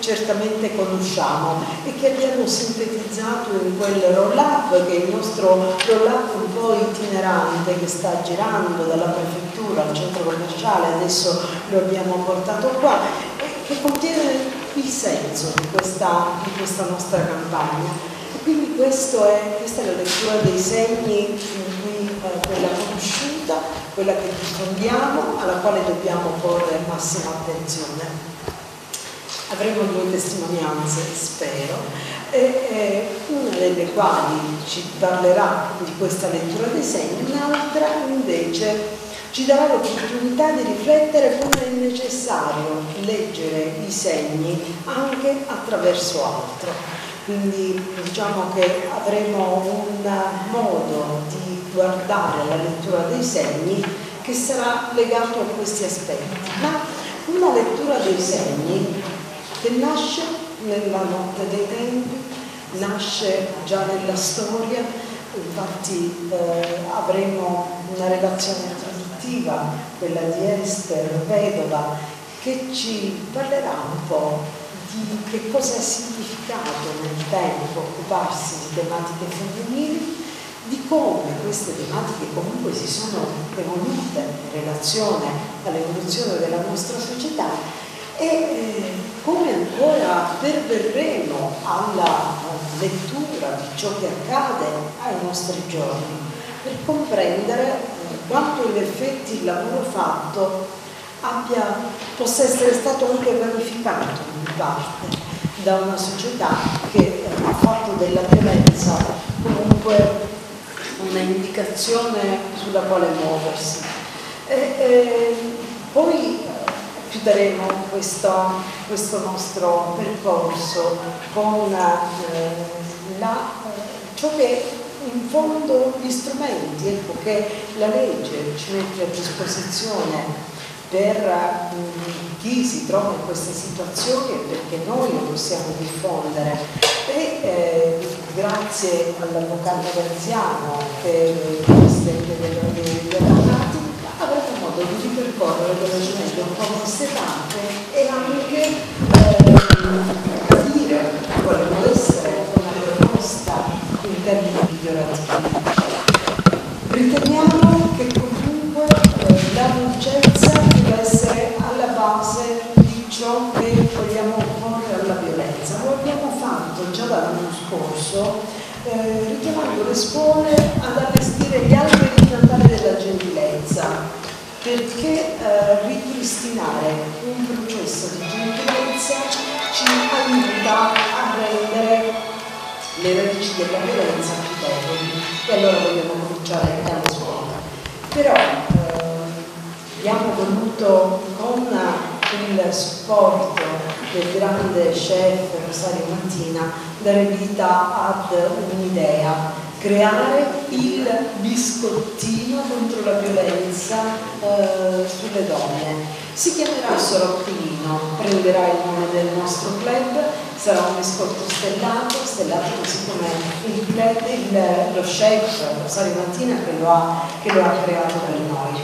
certamente conosciamo e che abbiamo sintetizzato in quel roll-up, che è il nostro roll-up un po' itinerante che sta girando dalla prefettura al centro commerciale, adesso lo abbiamo portato qua, e che contiene il senso di questa nostra campagna. E quindi questa è la lettura dei segni, quella conosciuta, quella che diffondiamo, alla quale dobbiamo porre massima attenzione. Avremo 2 testimonianze, spero, una delle quali ci parlerà di questa lettura dei segni, un'altra invece ci darà l'opportunità di riflettere come è necessario leggere i segni anche attraverso altro. Quindi diciamo che avremo un modo di guardare la lettura dei segni che sarà legato a questi aspetti, ma una lettura dei segni che nasce nella notte dei tempi, nasce già nella storia. Infatti avremo una relazione introduttiva, quella di Esther vedova, che ci parlerà un po' di che cosa ha significato nel tempo occuparsi di tematiche femminili, di come queste tematiche comunque si sono evolute in relazione all'evoluzione della nostra società, e come ancora perverremo alla lettura di ciò che accade ai nostri giorni, per comprendere quanto in effetti il lavoro fatto possa essere stato anche vanificato in parte da una società che ha fatto della violenza comunque una indicazione sulla quale muoversi. Poi chiuderemo questo nostro percorso con ciò che in fondo gli strumenti, ecco, che la legge ci mette a disposizione per chi si trova in queste situazioni e perché noi lo possiamo diffondere. E grazie all'avvocato Graziano, che è il presidente degli avvocati, avremo modo di ripercorrere velocemente un po' queste tappe e anche capire quale può essere una proposta in termini migliorativi. Riteniamo che comunque la dolcezza deve essere alla base di ciò che vogliamo opporre alla violenza. Lo abbiamo fatto già dall'anno scorso, richiamando le scuole ad allestire gli alberi di Natale della gentilezza, perché ripristinare un processo di gentilezza ci aiuta a rendere le radici della violenza più deboli, e allora vogliamo cominciare dalle scuole. Però abbiamo voluto, con il supporto del grande chef Rosario Mattina, dare vita ad un'idea: creare il biscottino contro la violenza sulle donne. Si chiamerà Sorocchino, prenderà il nome del nostro club, sarà un biscotto stellato così come il club, lo chef Rosario Mattina che lo ha creato per noi.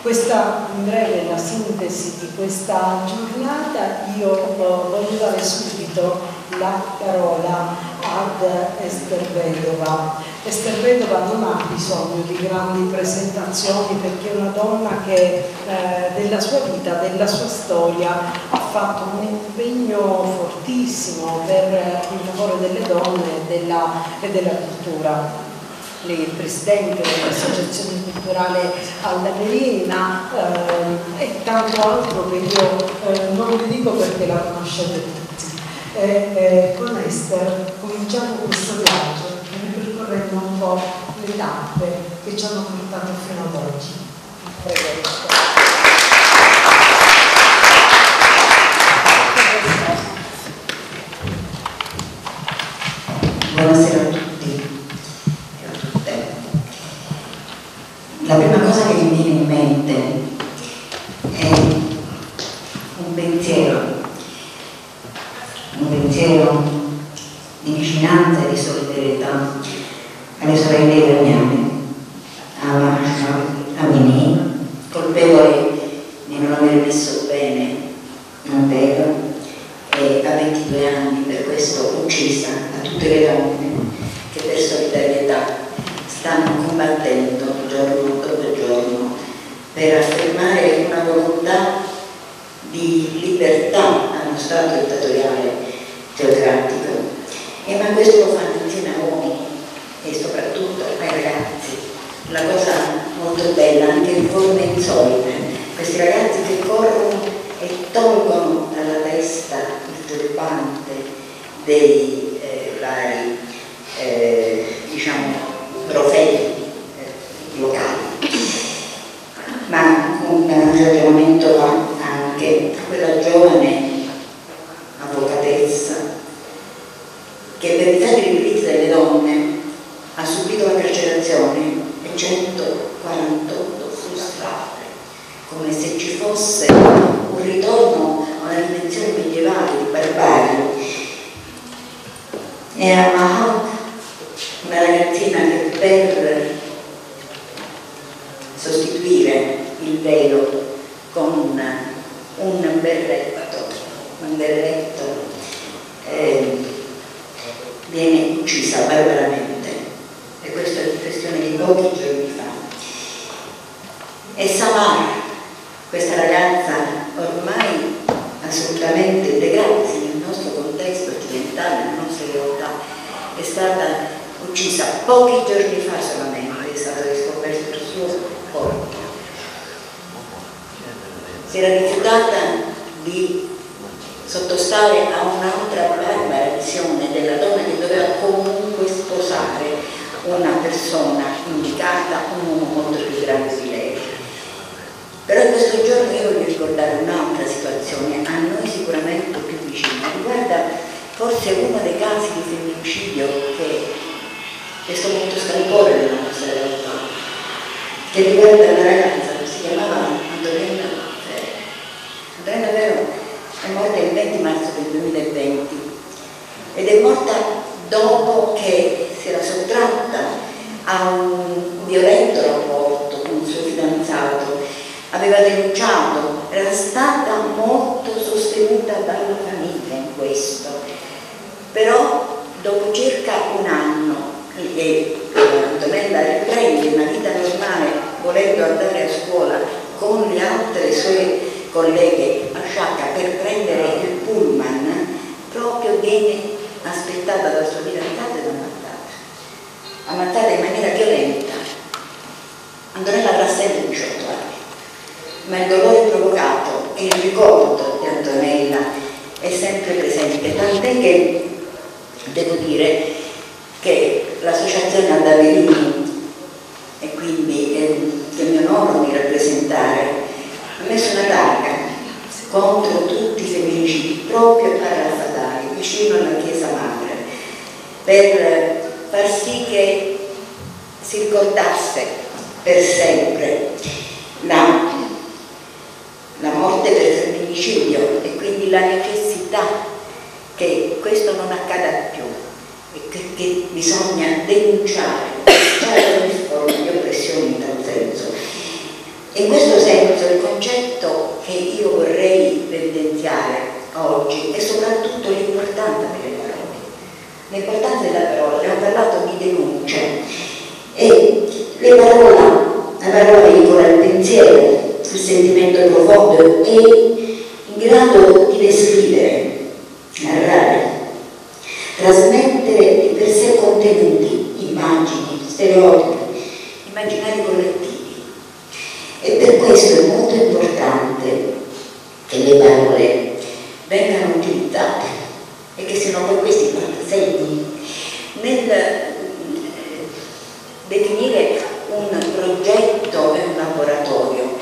Questa in breve è la sintesi di questa giornata. Io voglio dare subito la parola ad Esther Vedova. Esther Vedova non ha bisogno di grandi presentazioni, perché è una donna che della sua vita, della sua storia, ha fatto un impegno fortissimo per il lavoro delle donne e della cultura. Lei è presidente dell'Associazione Culturale Alla Verina e tanto altro che io non vi dico perché la conoscete tutti. Con Esther cominciamo questo viaggio, ripercorrendo un po' le tappe che ci hanno portato fino ad oggi. Prego Esther. Buonasera a tutti. La prima cosa che mi viene in mente è un pensiero di vicinanza e di solidarietà alle sorelle iraniane, a Amini, con per affermare una volontà di libertà a uno Stato dittatoriale teocratico, ma questo lo fanno insieme a uomini e soprattutto ai ragazzi. La cosa molto bella, anche in forme insolite, questi ragazzi che corrono e tolgono dalla testa il turbante dei vari diciamo profeti locali. Ma un ragionamento va anche a quella giovane avvocatessa che per i fatti ripetiti delle donne ha subito la carcerazione e 148 frustrate, come se ci fosse un ritorno a una dimensione medievale di barbarie. E a Mahak, una ragazzina che per sostituire il velo con un berretto viene uccisa barbaramente, e questa è una questione di pochi giorni fa. E Samar, questa ragazza ormai assolutamente integrata nel nostro contesto occidentale, nella nostra realtà, è stata uccisa pochi giorni fa solamente, è stato riscoperto il suo corpo. Si era rifiutata di sottostare a un'altra barbara visione della donna che doveva comunque sposare una persona indicata, un uomo molto più grande di lei. Però in questo giorno io voglio ricordare un'altra situazione, a noi sicuramente più vicina, riguarda forse uno dei casi di femminicidio che sto molto scalpore nella nostra realtà, che riguarda una ragazza che si chiamava Antonella Vero. Antonella Vero è morta il 20 marzo del 2020 ed è morta dopo che si era sottratta a un violento rapporto con il suo fidanzato, aveva denunciato, era stata molto sostenuta dalla famiglia in questo, però dopo circa un anno Antonella riprende una vita normale, volendo andare a scuola con le altre sue colleghe a Sciacca per prendere il pullman, proprio viene aspettata dal suo fidanzato ed ammazzata in maniera violenta. Antonella avrà sempre 18 anni, ma il dolore provocato e il ricordo di Antonella è sempre presente, tant'è che devo dire che l'associazione Adaverini, e quindi che mi onoro di rappresentare, ha messo una targa contro tutti i femminicidi proprio a Raffatari, vicino alla chiesa madre, per far sì che si ricordasse per sempre la morte per femminicidio e quindi la necessità che questo non accada più e che bisogna denunciare ogni forma di oppressione in tal senso. In questo senso il concetto che io vorrei evidenziare oggi è soprattutto l'importanza delle parole. L'importanza della parola, abbiamo parlato di denuncia e la parola veicola il pensiero, il sentimento profondo è in grado di descrivere, narrare, trasmettere di per sé contenuti, immagini, stereotipi, immaginari collettivi. E per questo è molto importante che le parole vengano utilizzate e che siano poi questi segni nel definire un progetto e un laboratorio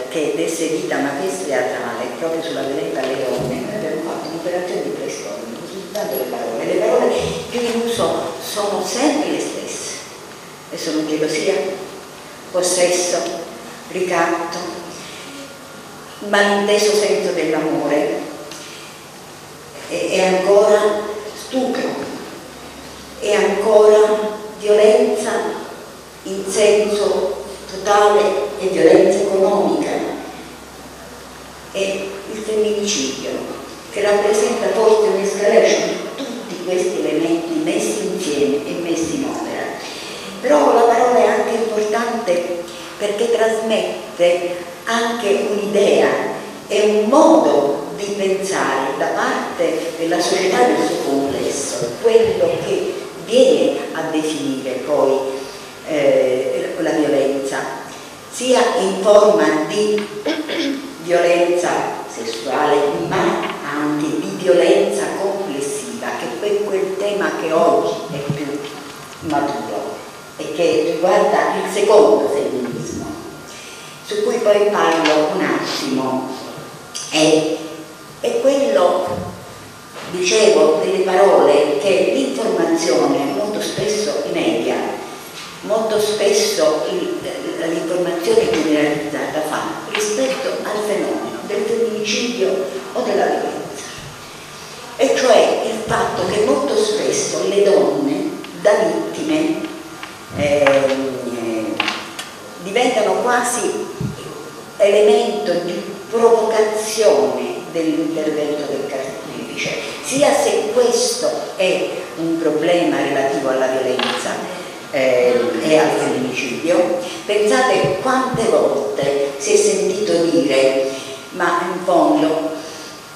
che desse vita a una pièce teatrale proprio sulla violenza alle donne. Noi abbiamo fatto un'operazione di brainstorming utilizzando le parole. Le parole più in uso sono sempre le stesse e sono gelosia, possesso, ricatto, malinteso senso dell'amore e ancora stupro e ancora violenza in senso totale e violenza economica e il femminicidio che rappresenta forse un'escalation di tutti questi elementi messi insieme e messi in opera. Però la parola è anche importante perché trasmette anche un'idea e un modo di pensare da parte della società nel suo complesso, quello che viene a definire poi la violenza, sia in forma di violenza sessuale, ma anche di violenza complessiva, che è quel tema che oggi è più maturo e che riguarda il secondo femminismo, su cui poi parlo un attimo. È quello, dicevo, delle parole che l'informazione, molto spesso i media, molto spesso l'informazione generalizzata fa rispetto al fenomeno del femminicidio o della violenza, e cioè il fatto che molto spesso le donne da vittime diventano quasi elemento di provocazione dell'intervento del carnefice, sia se questo è un problema relativo alla violenza e al femminicidio. Pensate quante volte si è sentito dire: ma in fondo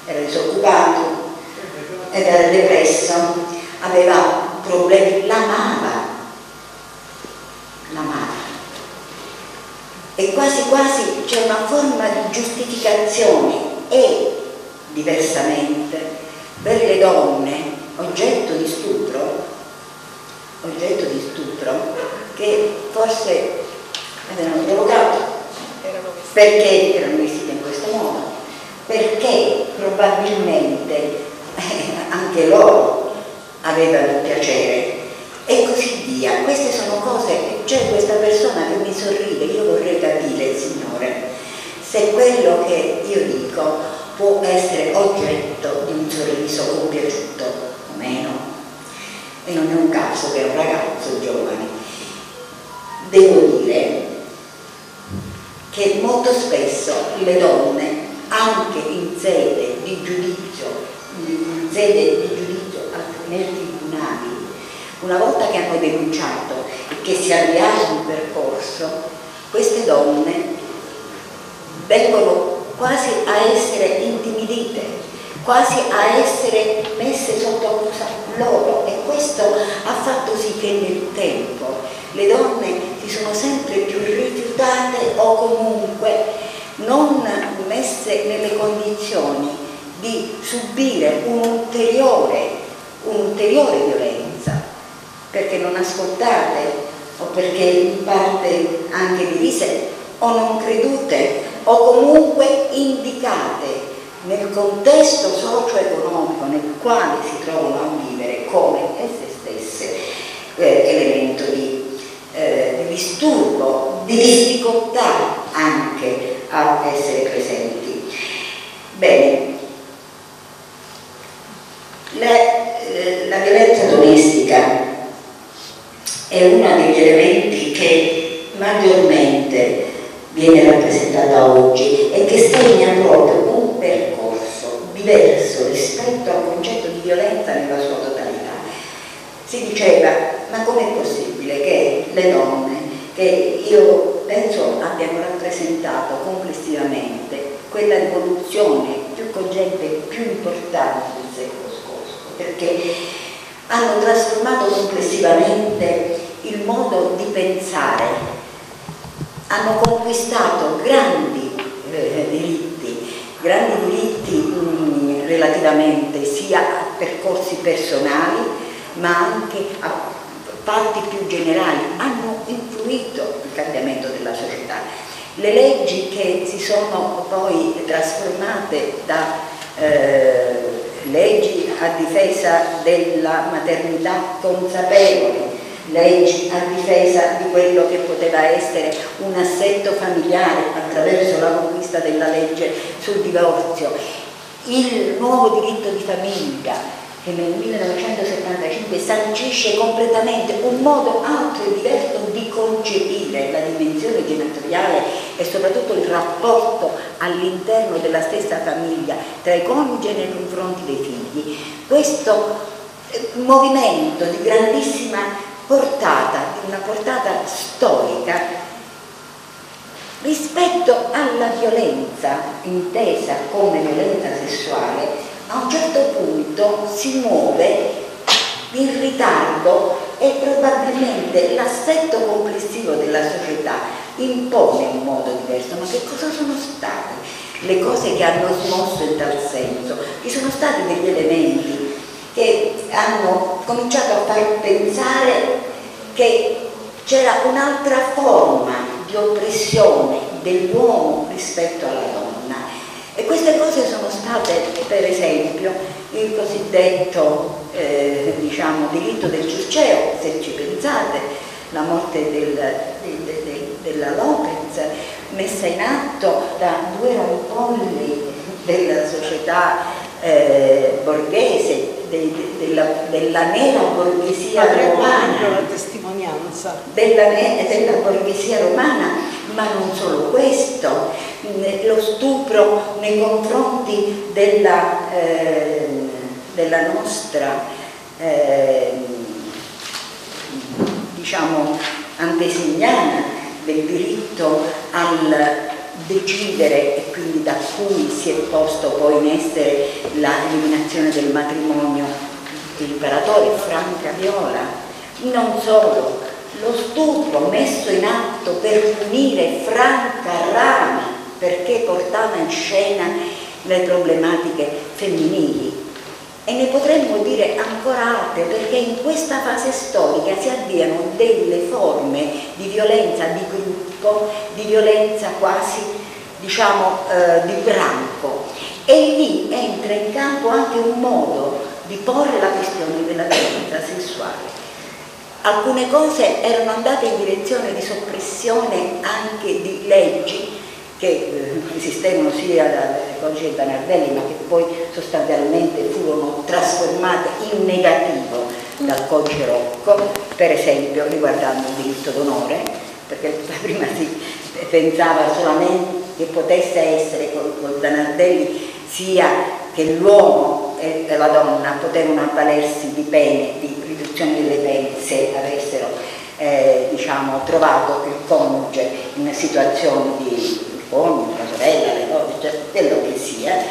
era disoccupato, era depresso, aveva problemi, l'amava, e quasi quasi c'è una forma di giustificazione, e diversamente per le donne oggetto di stupro, che forse avevano provocato perché erano vestite in questo modo, perché probabilmente anche loro avevano piacere e così via. Queste sono cose. C'è questa persona che mi sorride, io vorrei capire, Signore, se quello che io dico può essere oggetto di un sorriso compiaciuto o meno, e non è un caso che è un ragazzo giovane. Devo dire che molto spesso le donne, anche in sede di giudizio nei tribunali, una volta che hanno denunciato e che si è avviato un percorso, queste donne vengono quasi a essere intimidite, quasi a essere messe sotto accusa loro, e questo ha fatto sì che nel tempo le donne si sono sempre più rifiutate o comunque non messe nelle condizioni di subire un'ulteriore violenza, perché non ascoltate o perché in parte anche divise o non credute o comunque indicate nel contesto socio-economico nel quale si trovano a vivere come esse stesse elemento di disturbo, di difficoltà anche a essere presenti. Bene, la violenza domestica è uno degli elementi che maggiormente viene rappresentata oggi e che segna proprio un percorso diverso rispetto al concetto di violenza nella sua totalità. Si diceva: ma com'è possibile che le donne, che io penso abbiano rappresentato complessivamente quella rivoluzione più cogente e più importante del secolo scorso, perché hanno trasformato complessivamente il modo di pensare, hanno conquistato grandi diritti relativamente sia a percorsi personali ma anche a fatti più generali, hanno influito il cambiamento della società. Le leggi che si sono poi trasformate da leggi a difesa della maternità consapevole, leggi a difesa di quello che poteva essere un assetto familiare attraverso la conquista della legge sul divorzio, il nuovo diritto di famiglia che nel 1975 sancisce completamente un modo altro e diverso di concepire la dimensione genitoriale e soprattutto il rapporto all'interno della stessa famiglia tra i coniugi nei confronti dei figli. Questo movimento di grandissima portata, di una portata storica, Rispetto alla violenza intesa come violenza sessuale, a un certo punto si muove in ritardo e probabilmente l'assetto complessivo della società impone un modo diverso. Ma che cosa sono state le cose che hanno smosso in tal senso? Ci sono stati degli elementi che hanno cominciato a far pensare che c'era un'altra forma di oppressione dell'uomo rispetto alla donna, e queste cose sono state, per esempio, il cosiddetto diritto del Ciuceo, se ci pensate, la morte della Lopez, messa in atto da due rampolli della società borghese, della nera borghesia romana, la testimonianza della borghesia romana, ma non solo questo, lo stupro nei confronti della nostra diciamo antesignana, del diritto al decidere, e quindi da cui si è posto poi in essere l'eliminazione del matrimonio imperatore, Franca Viola. Non solo, lo stupro messo in atto per punire Franca Rami perché portava in scena le problematiche femminili, e ne potremmo dire ancora altre, perché in questa fase storica si avviano delle forme di violenza di gruppo, di violenza quasi diciamo di branco, e lì entra in campo anche un modo di porre la questione della violenza sessuale. Alcune cose erano andate in direzione di soppressione anche di leggi che esistevano sia dalle codici di Banardelli, ma che poi sostanzialmente furono trasformate in negativo dal codice Rocco, per esempio riguardando il diritto d'onore, perché prima si pensava solamente che potesse essere con Banardelli sia che l'uomo e la donna potevano avvalersi di pene, di riduzione delle pene, se avessero diciamo trovato il coniuge in situazioni di coniuge, la sorella, le cose, quello che sia,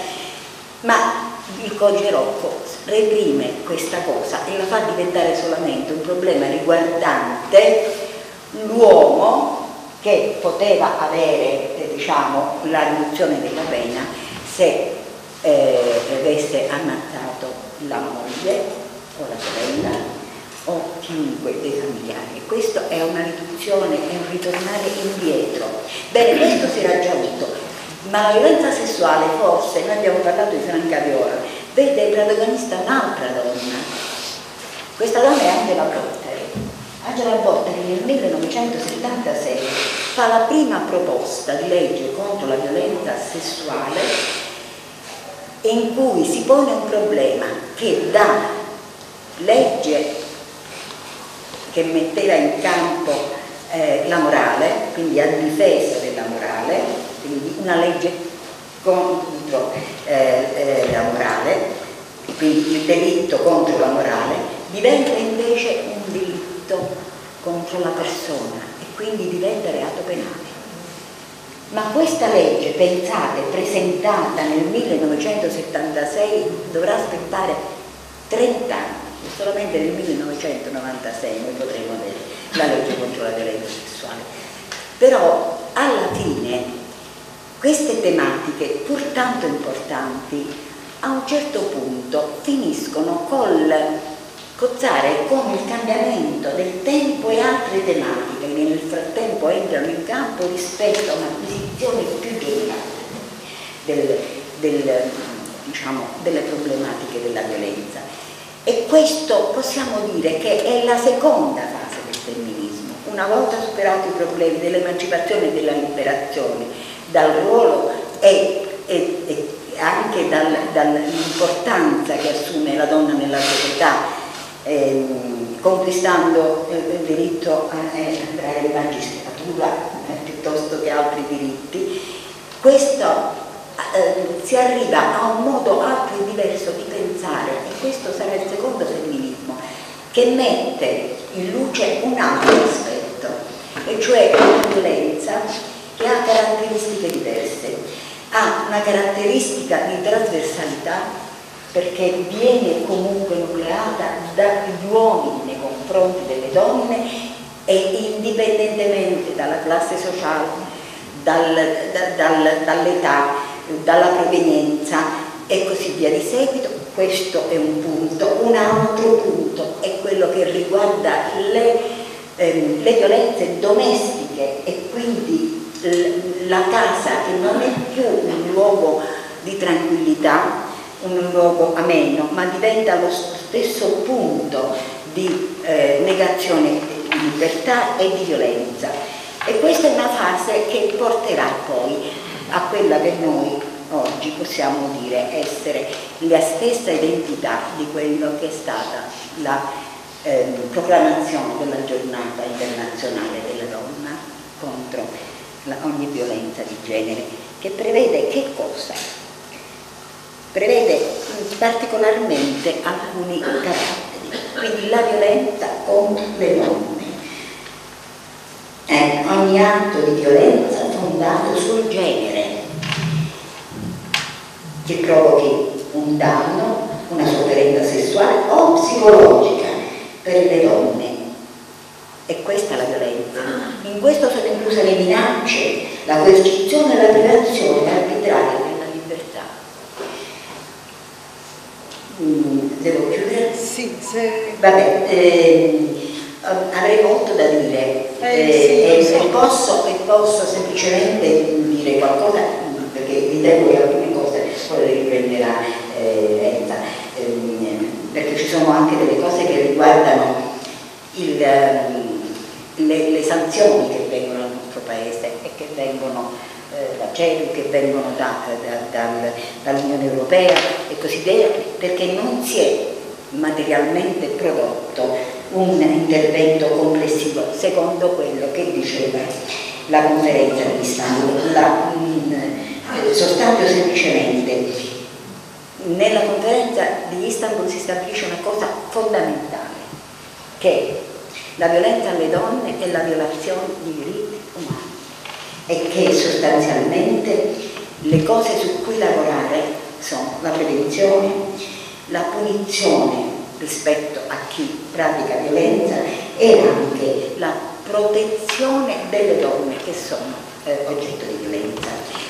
ma il codice Rocco reprime questa cosa e la fa diventare solamente un problema riguardante l'uomo, che poteva avere diciamo la riduzione della pena se avesse ammazzato la moglie o la sorella o chiunque dei familiari. Questo è una riduzione, è un ritornare indietro. Bene, questo si era già avuto, ma la violenza sessuale, forse, noi abbiamo parlato di Franca Viola, vede protagonista un'altra donna. Questa donna è Angela Botteri. Angela Botteri nel 1976 fa la prima proposta di legge contro la violenza sessuale, in cui si pone un problema che da legge che metteva in campo la morale, quindi a difesa della morale, quindi una legge contro la morale, quindi il delitto contro la morale, diventa invece un delitto contro la persona e quindi diventa reato penale. Ma questa legge, pensate, presentata nel 1976, dovrà aspettare 30 anni. Solamente nel 1996 noi potremo avere la legge contro la violenza sessuale. Però alla fine queste tematiche, pur tanto importanti, a un certo punto finiscono col cozzare con il cambiamento del tempo e altre tematiche che nel frattempo entrano in campo rispetto a un'acquisizione più generale delle problematiche della violenza. E questo possiamo dire che è la seconda fase del femminismo. Una volta superati i problemi dell'emancipazione e della liberazione, dal ruolo e anche dall'importanza che assume la donna nella società, conquistando il diritto a entrare in magistratura piuttosto che altri diritti, questo si arriva a un modo altro e diverso di pensare, e questo sarà il secondo femminismo, che mette in luce un altro aspetto, e cioè una violenza che ha ha una caratteristica di trasversalità, perché viene comunque nucleata dagli uomini nei confronti delle donne e indipendentemente dalla classe sociale, dall'età, dalla provenienza e così via di seguito. Questo è un punto. Un altro punto è quello che riguarda le violenze domestiche e quindi la casa, che non è più un luogo di tranquillità, un luogo ameno, ma diventa lo stesso punto di negazione di libertà e di violenza. E questa è una fase che porterà poi a quella che noi oggi possiamo dire essere la stessa identità di quello che è stata la proclamazione della giornata internazionale della donna contro ogni violenza di genere, che prevede che cosa? Prevede particolarmente alcuni caratteri, quindi la violenza contro le donne, ogni atto di violenza fondato sul genere che provochi un danno, una sofferenza sessuale o psicologica per le donne. E questa è la violenza. In questo sono incluse le minacce, la coercizione e la privazione arbitraria della libertà. Devo chiudere? Sì, se... Vabbè, avrei molto da dire e posso semplicemente dire qualcosa, perché ritengo che alcune cose poi le riprenderà Enza, perché ci sono anche delle cose che riguardano le sanzioni che vengono al nostro paese e che vengono da CEDU, che vengono dall'Unione Europea e così via, perché non si è materialmente prodotto un intervento complessivo secondo quello che diceva la conferenza di Istanbul. Soltanto semplicemente nella conferenza di Istanbul si stabilisce una cosa fondamentale, che la violenza alle donne è la violazione di diritti umani e che sostanzialmente le cose su cui lavorare sono la prevenzione, la punizione rispetto a chi pratica violenza e anche la protezione delle donne che sono oggetto di violenza.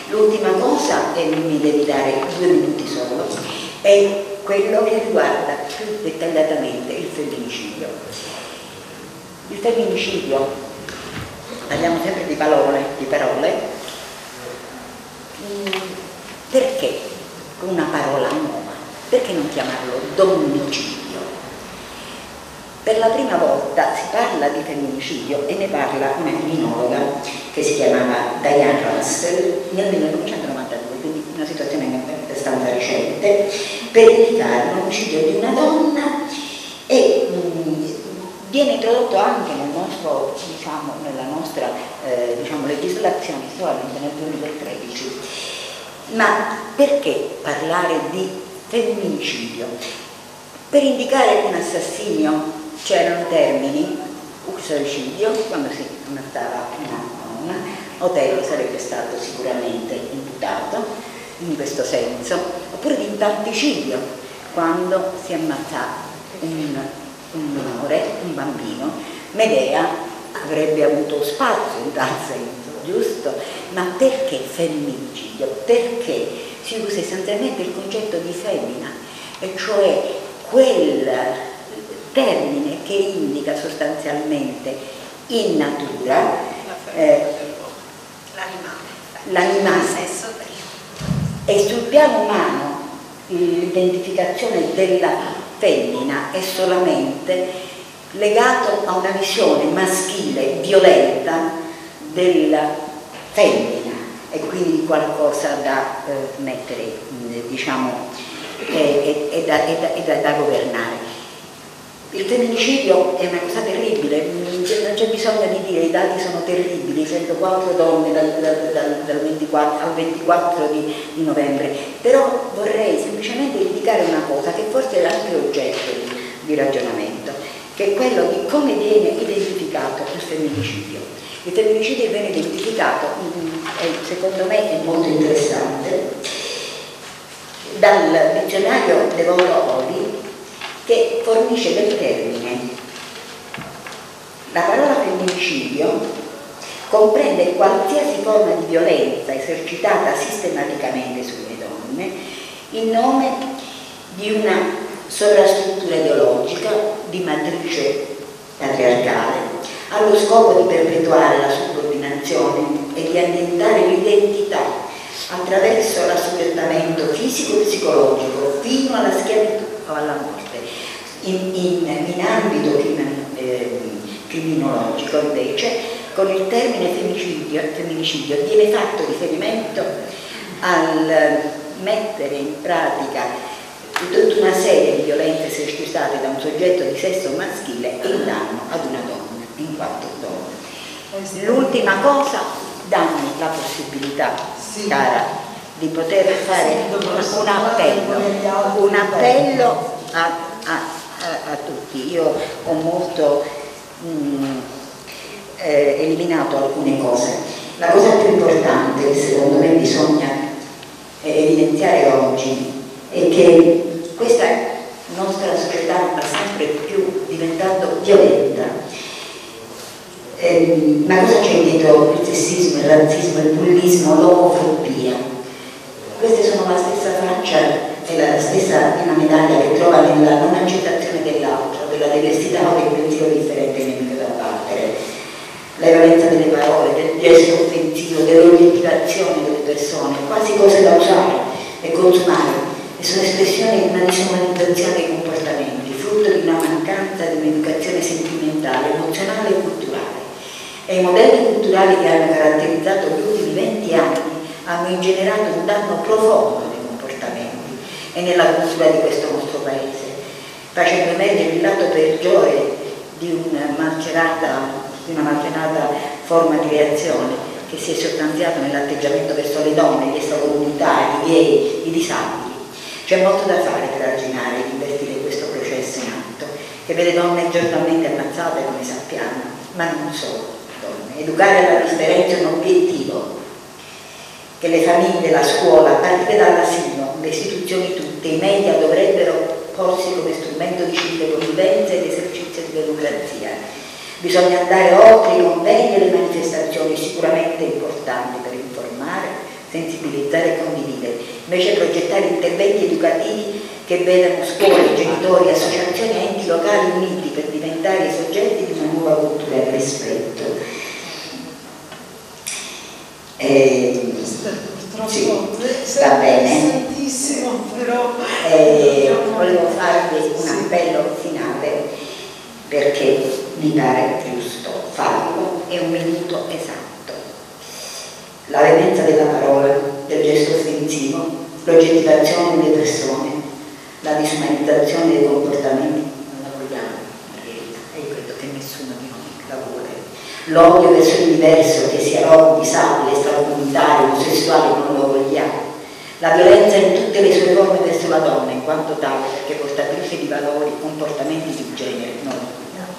L'ultima cosa, e mi devi dare 2 minuti solo, è quello che riguarda più dettagliatamente il femminicidio. Il femminicidio, parliamo sempre di parole, perché una parola nuova? Perché non chiamarlo domminicidio? Per la prima volta si parla di femminicidio e ne parla una criminologa che si chiamava Diane Russell nel 1992, quindi una situazione abbastanza recente, per indicare l'omicidio di una donna e viene introdotto anche nella nostra legislazione solamente nel 2013. Ma perché parlare di femminicidio? Per indicare un assassinio c'erano termini: uxoricidio, quando si ammazzava una donna, Otello sarebbe stato sicuramente imputato in questo senso, oppure di infanticidio, quando si ammazzava un minore, un bambino. Medea avrebbe avuto spazio in tal senso, giusto? Ma perché femminicidio? Perché si usa essenzialmente il concetto di femmina, e cioè quel termine che indica sostanzialmente in natura l'animale, e sul piano umano l'identificazione della femmina è solamente legato a una visione maschile violenta della femmina, e quindi qualcosa da mettere, da governare. Il femminicidio è una cosa terribile, non c'è bisogno di dire, i dati sono terribili, 104 donne dal 24 al 24 di novembre, però vorrei semplicemente indicare una cosa che forse è anche oggetto di ragionamento, che è quello di come viene identificato il femminicidio. Il femminicidio viene identificato, secondo me è molto interessante, dal dizionario Devoto Oli, che fornisce del termine. La parola femminicidio comprende qualsiasi forma di violenza esercitata sistematicamente sulle donne in nome di una sovrastruttura ideologica di matrice patriarcale, allo scopo di perpetuare la subordinazione e di annientare l'identità attraverso l'assoggettamento fisico e psicologico fino alla schiavitù o alla morte. In ambito criminologico invece, con il termine femminicidio viene fatto riferimento al mettere in pratica tutta una serie di violenze esercitate da un soggetto di sesso maschile in danno ad una donna, in quanto donna. L'ultima cosa, dammi la possibilità, cara, di poter fare un appello a tutti. Io ho molto eliminato alcune cose. La cosa più importante che secondo me bisogna evidenziare oggi è che questa nostra società sta sempre più diventando violenta. Ma cosa c'è dietro il sessismo, il razzismo, il bullismo, l'omofobia? Queste sono la stessa faccia e la stessa una medaglia che trova nella non accettazione dell'altro, della diversità o del pensiero differente nemico da battere. La violenza delle parole, del gesto offensivo, dell'oggettivazione delle persone, quasi cose da usare e consumare, e sono espressioni di una disumanizzazione dei comportamenti, frutto di una mancanza di un'educazione sentimentale, emozionale e culturale. E i modelli culturali che hanno caratterizzato gli ultimi 20 anni hanno ingenerato un danno profondo nei comportamenti e nella cultura di questo nostro paese, facendo emergere il lato peggiore di una malcelata forma di reazione che si è sostanziata nell'atteggiamento verso le donne, gli extracomunitari, i gay, i disabili. C'è molto da fare per arginare e invertire questo processo in atto, che vede donne giornalmente ammazzate, come sappiamo, ma non solo donne. Educare alla differenza è un obiettivo che le famiglie, la scuola, a partire dall'asilo, le istituzioni tutte, i media dovrebbero porsi come strumento di civile convivenza ed esercizio di democrazia. Bisogna andare oltre i convegni e le manifestazioni, sicuramente importanti per informare, sensibilizzare e condividere, invece progettare interventi educativi che vedano scuole, genitori, associazioni e enti locali uniti per diventare i soggetti di una nuova cultura del rispetto. Purtroppo sì, va bene. Però volevo farvi un appello finale perché mi pare giusto farlo, è un minuto esatto. La veemenza della parola, del gesto offensivo, l'oggettivazione delle persone, la disumanizzazione dei comportamenti non la vogliamo, e io credo che nessuno di noi la vuole. L'odio verso il diverso, che sia rom, disabile, extracomunitario, omosessuale, non lo vogliamo. La violenza in tutte le sue forme verso la donna, in quanto tale, perché portatrice di valori, comportamenti di genere, non lo vogliamo.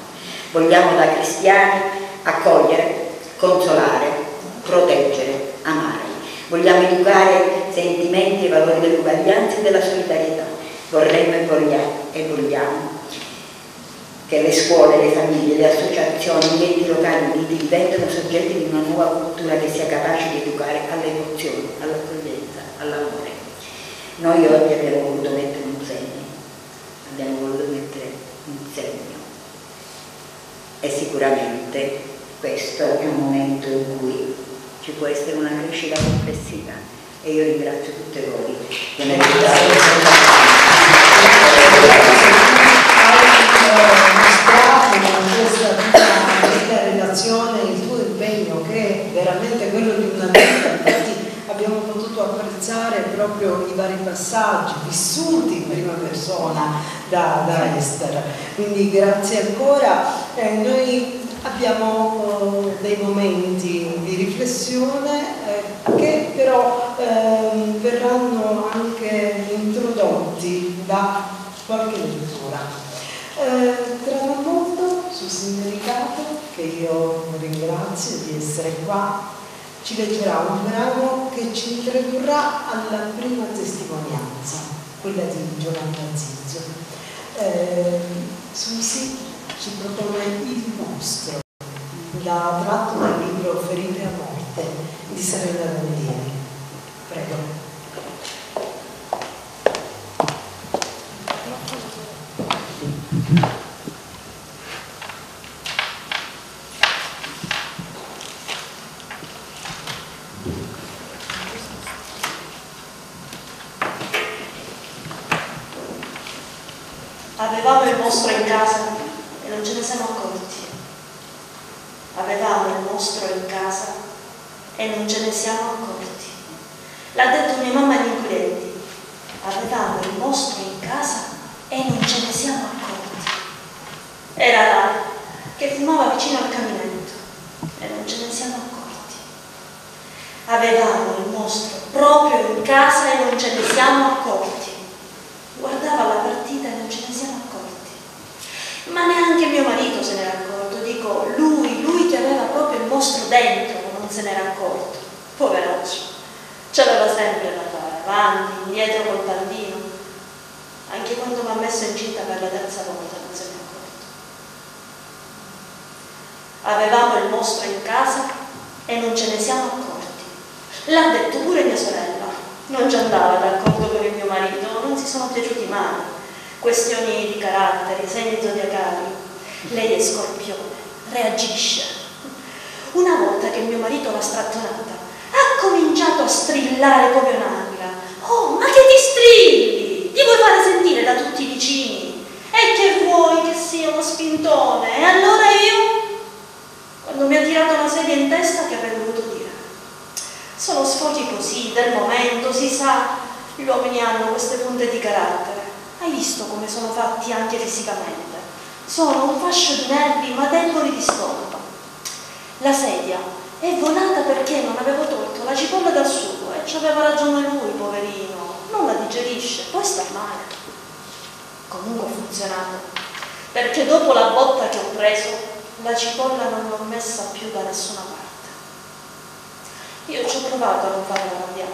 Vogliamo da cristiani accogliere, consolare, proteggere, amare. Vogliamo educare sentimenti e valori dell'uguaglianza e della solidarietà. Vorremmo e vogliamo che le scuole, le famiglie, le associazioni, gli enti locali uniti diventino soggetti di una nuova cultura che sia capace di educare alle emozioni, all'accoglienza, all'amore. Noi oggi abbiamo voluto mettere un segno, e sicuramente questo è un momento in cui ci può essere una crescita complessiva e io ringrazio tutte voi che mi avete questa relazione, il tuo impegno che è veramente quello di una vita. Infatti abbiamo potuto apprezzare proprio i vari passaggi vissuti in prima persona da Esther, quindi grazie ancora. Noi abbiamo dei momenti di riflessione che però verranno anche introdotti da qualche lettura. Tra un mondo sul significato, che io ringrazio di ci leggerà un brano che ci introdurrà alla prima testimonianza, quella di Giovanna Zizzo. Susi ci propone Il mostro, da tratto dal libro Ferite a morte di Serena Dandieri. Prego. Avevamo il mostro in casa e non ce ne siamo accorti. Avevamo il mostro in casa e non ce ne siamo accorti. L'ha detto mia mamma agli inquirenti. Avevamo il mostro in casa e non ce ne siamo accorti. Era là che fumava vicino al caminetto e non ce ne siamo accorti. Avevamo il mostro proprio in casa e non ce ne siamo accorti. Guardava la partita e non ce ne siamo accorti. Ma neanche mio marito se n'era accorto. Dico, lui che aveva proprio il mostro dentro non se n'era accorto. Poveraccio. C'aveva sempre da fare, avanti, indietro col pandino. Anche quando mi ha messo incinta per la terza volta non se n'è accorto. Avevamo il mostro in casa e non ce ne siamo accorti. L'ha detto pure mia sorella. Non ci andava d'accordo con il mio marito, non si sono piaciuti mai. Questioni di carattere, segni zodiacali. Lei è Scorpione, reagisce. Una volta che mio marito l'ha strattonata, ha cominciato a strillare come un'aquila. Oh, ma che ti strilli? Ti vuoi fare sentire da tutti i vicini? E che vuoi che sia uno spintone? E allora io, quando mi ha tirato una sedia in testa, che avrei dovuto dire? Sono sfoghi così, del momento, si sa, gli uomini hanno queste punte di carattere. Hai visto come sono fatti anche fisicamente? Sono un fascio di nervi, ma deboli di stomaco. La sedia è volata perché non avevo tolto la cipolla dal sugo e ci aveva ragione lui, poverino. Non la digerisce, poi sta male. Comunque ha funzionato, perché dopo la botta che ho preso, la cipolla non l'ho messa più da nessuna parte. Io ci ho provato a non farla arrabbiare,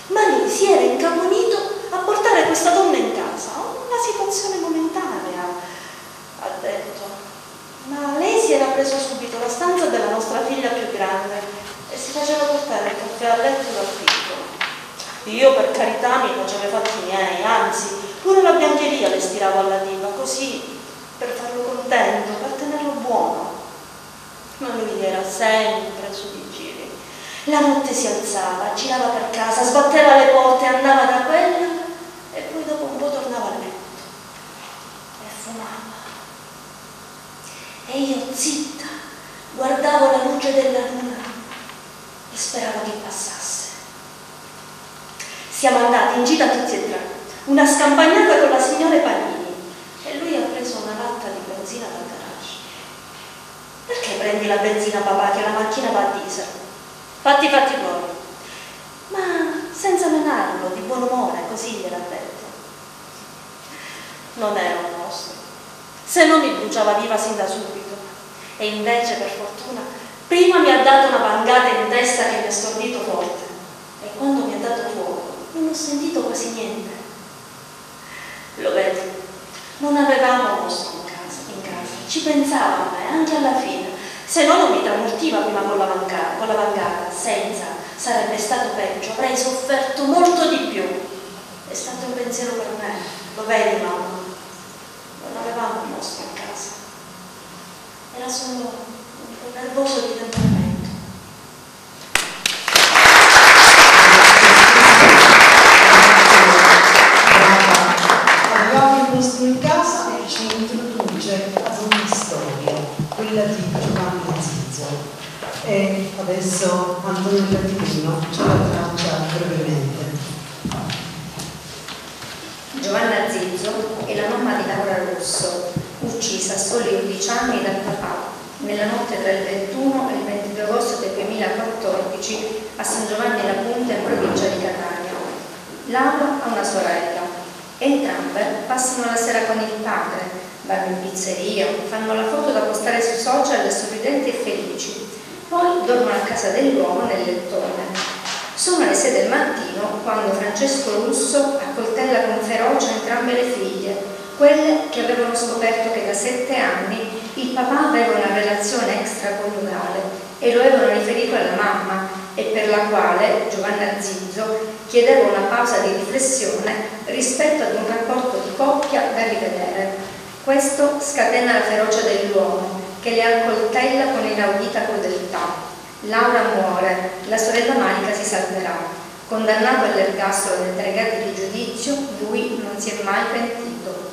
ma lui si era incaponito a portare questa donna in casa, una situazione momentanea, ha detto. Ma lei si era preso subito la stanza della nostra figlia più grande e si faceva portare il caffè a letto dal piccolo. Io per carità mi facevo i fatti miei, anzi, pure la biancheria le stiravo alla diva, così, per farlo contento, per tenerlo buono. Ma lui era sempre su di giri. La notte si alzava, girava per casa, sbatteva le porte, andava da quella e poi dopo un po' tornava a letto e fumava. E io zitta, guardavo la luce della luna e speravo che passasse. Siamo andati in gita tutti e tre, una scampagnata con la signora Panini e lui ha preso una latta di benzina dal garage. Perché prendi la benzina, papà, che la macchina va a diesel? Fatti tuoi. Ma senza menarlo, di buon umore, così gliel'ha detto. Non era un mostro, se no mi bruciava viva sin da subito. E invece, per fortuna, prima mi ha dato una vangata in testa che mi ha stordito forte. E quando mi ha dato fuoco, non ho sentito quasi niente. Lo vedi, non avevamo mostro in casa. Ci pensava a me, anche alla fine. Se no non mi tramortiva prima con la vangata, senza, sarebbe stato peggio, avrei sofferto molto di più. È stato un pensiero per me, lo vedi mamma? Non avevamo un mostro in casa, era solo un po' nervoso di temperamento. Avevamo il mostro in casa e ci introduce ad una storia, quella di Giovanna Zizzo. E adesso Antonella Divino ce la traccia brevemente. Giovanna Zizzo è la mamma di Laura Russo, uccisa a soli 11 anni dal papà nella notte tra il 21 e il 22 agosto del 2014 a San Giovanni la Punta in provincia di Catania. Laura ha una sorella. Entrambe passano la sera con il padre, vanno in pizzeria, fanno la foto da postare sui social sorridenti e felici. Poi dormono a casa dell'uomo nel lettone. Sono le 6 del mattino quando Francesco Russo accoltella con ferocia entrambe le figlie, quelle che avevano scoperto che da 7 anni il papà aveva una relazione extraconiugale e lo avevano riferito alla mamma, e per la quale Giovanna Zizzo chiedeva una pausa di riflessione rispetto ad un rapporto di coppia da rivedere. Questo scatena la ferocia dell'uomo, che le accoltella con inaudita crudeltà. Laura muore, la sorella Marica si salverà. Condannato all'ergastolo dai 3 gradi di giudizio, lui non si è mai pentito.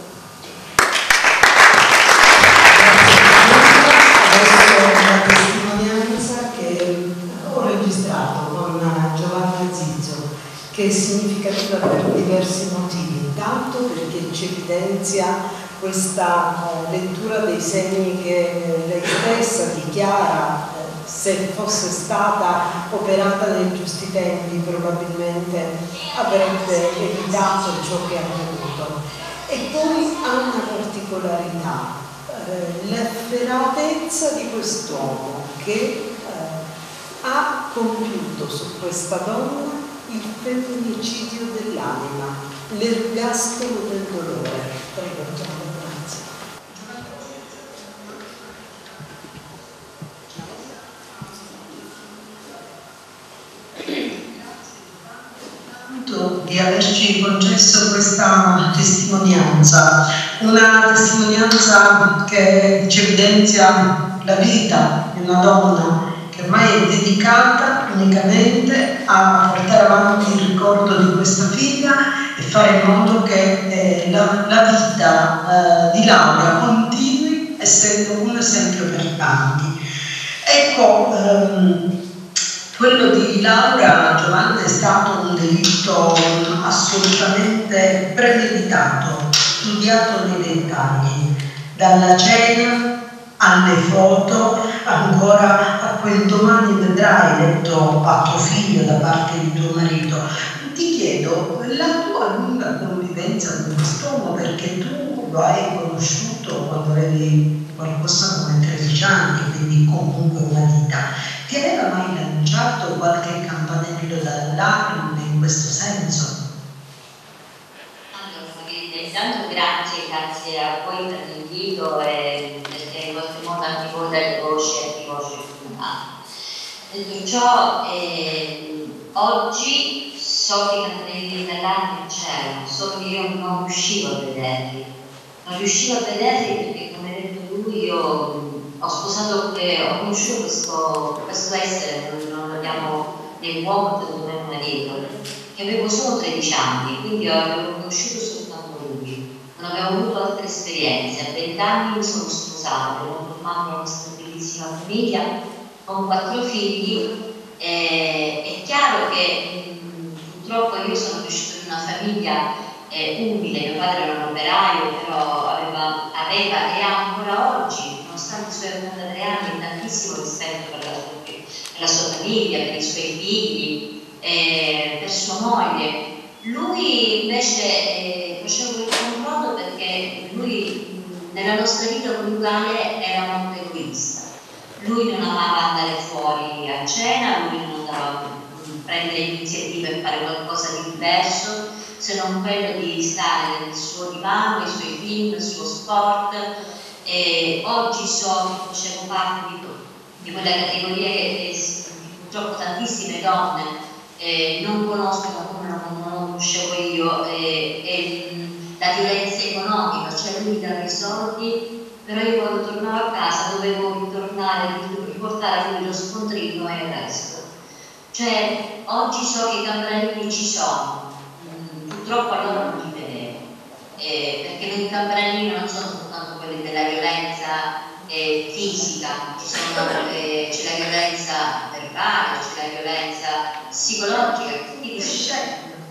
Adesso una testimonianza che ho registrato con Giovanna Zizzo, che è significativa per diversi motivi. Intanto perché ci evidenzia questa lettura dei segni che lei stessa dichiara, se fosse stata operata nei giusti tempi probabilmente avrebbe evitato ciò che è avvenuto. E poi ha una particolarità, l'efferatezza di quest'uomo che ha compiuto su questa donna il femminicidio dell'anima, l'ergastolo del dolore. Prego, Gianna, grazie. Di averci concesso questa testimonianza, una testimonianza che ci evidenzia la vita di una donna che ormai è dedicata unicamente a portare avanti il ricordo di questa figlia e fare in modo che la vita di Laura continui essendo un esempio per tanti. Ecco, quello di Laura Giovanna è stato un delitto assolutamente premeditato, studiato nei dettagli, dalla cena alle foto, ancora a quel domani vedrai letto patto figlio da parte di tuo marito. Ti chiedo, la tua lunga convivenza con quest'uomo, perché tu lo hai conosciuto quando avevi qualcosa come 13 anni, quindi comunque una vita. Ti aveva mai lanciato qualche campanello d'allarme in questo senso? Allora, intanto grazie a voi per l'invito e perché in qualche modo anche voi date voce a chi voce fumata. Detto ciò, oggi so che i campanelli d'allarme c'erano, so che io non riuscivo a vederli. Non riuscivo a vederli perché, come ha detto lui, io ho sposato, ho conosciuto questo essere, non abbiamo né uomo né marito, che avevo solo 13 anni, quindi avevo conosciuto soltanto lui, non avevo avuto altre esperienze. A 20 anni mi sono sposata, ho formato una nostra bellissima famiglia con 4 figli. È chiaro che purtroppo io sono cresciuta in una famiglia umile, mio padre era un operaio, però aveva e ha ancora oggi, nonostante i suoi 93 anni, tantissimo rispetto per la sua famiglia, per i suoi figli, per sua moglie. Lui invece facevo il confronto perché lui nella nostra vita coniugale era molto egoista. Lui non amava andare fuori a cena, lui non andava a prendere iniziative e fare qualcosa di diverso se non quello di stare nel suo divano, i suoi film, il suo sport. Oggi so che facevo parte di quella categoria che purtroppo tantissime donne non conoscono come non conoscevo io, la violenza economica, cioè lui dava i soldi, però io quando tornavo a casa dovevo riportare a lui lo scontrino e il resto. Cioè oggi so che i campanelli ci sono. Purtroppo allora non li vedevo, perché i campanellini non sono soltanto quelli della violenza fisica, c'è la violenza verbale, c'è la violenza psicologica, quindi di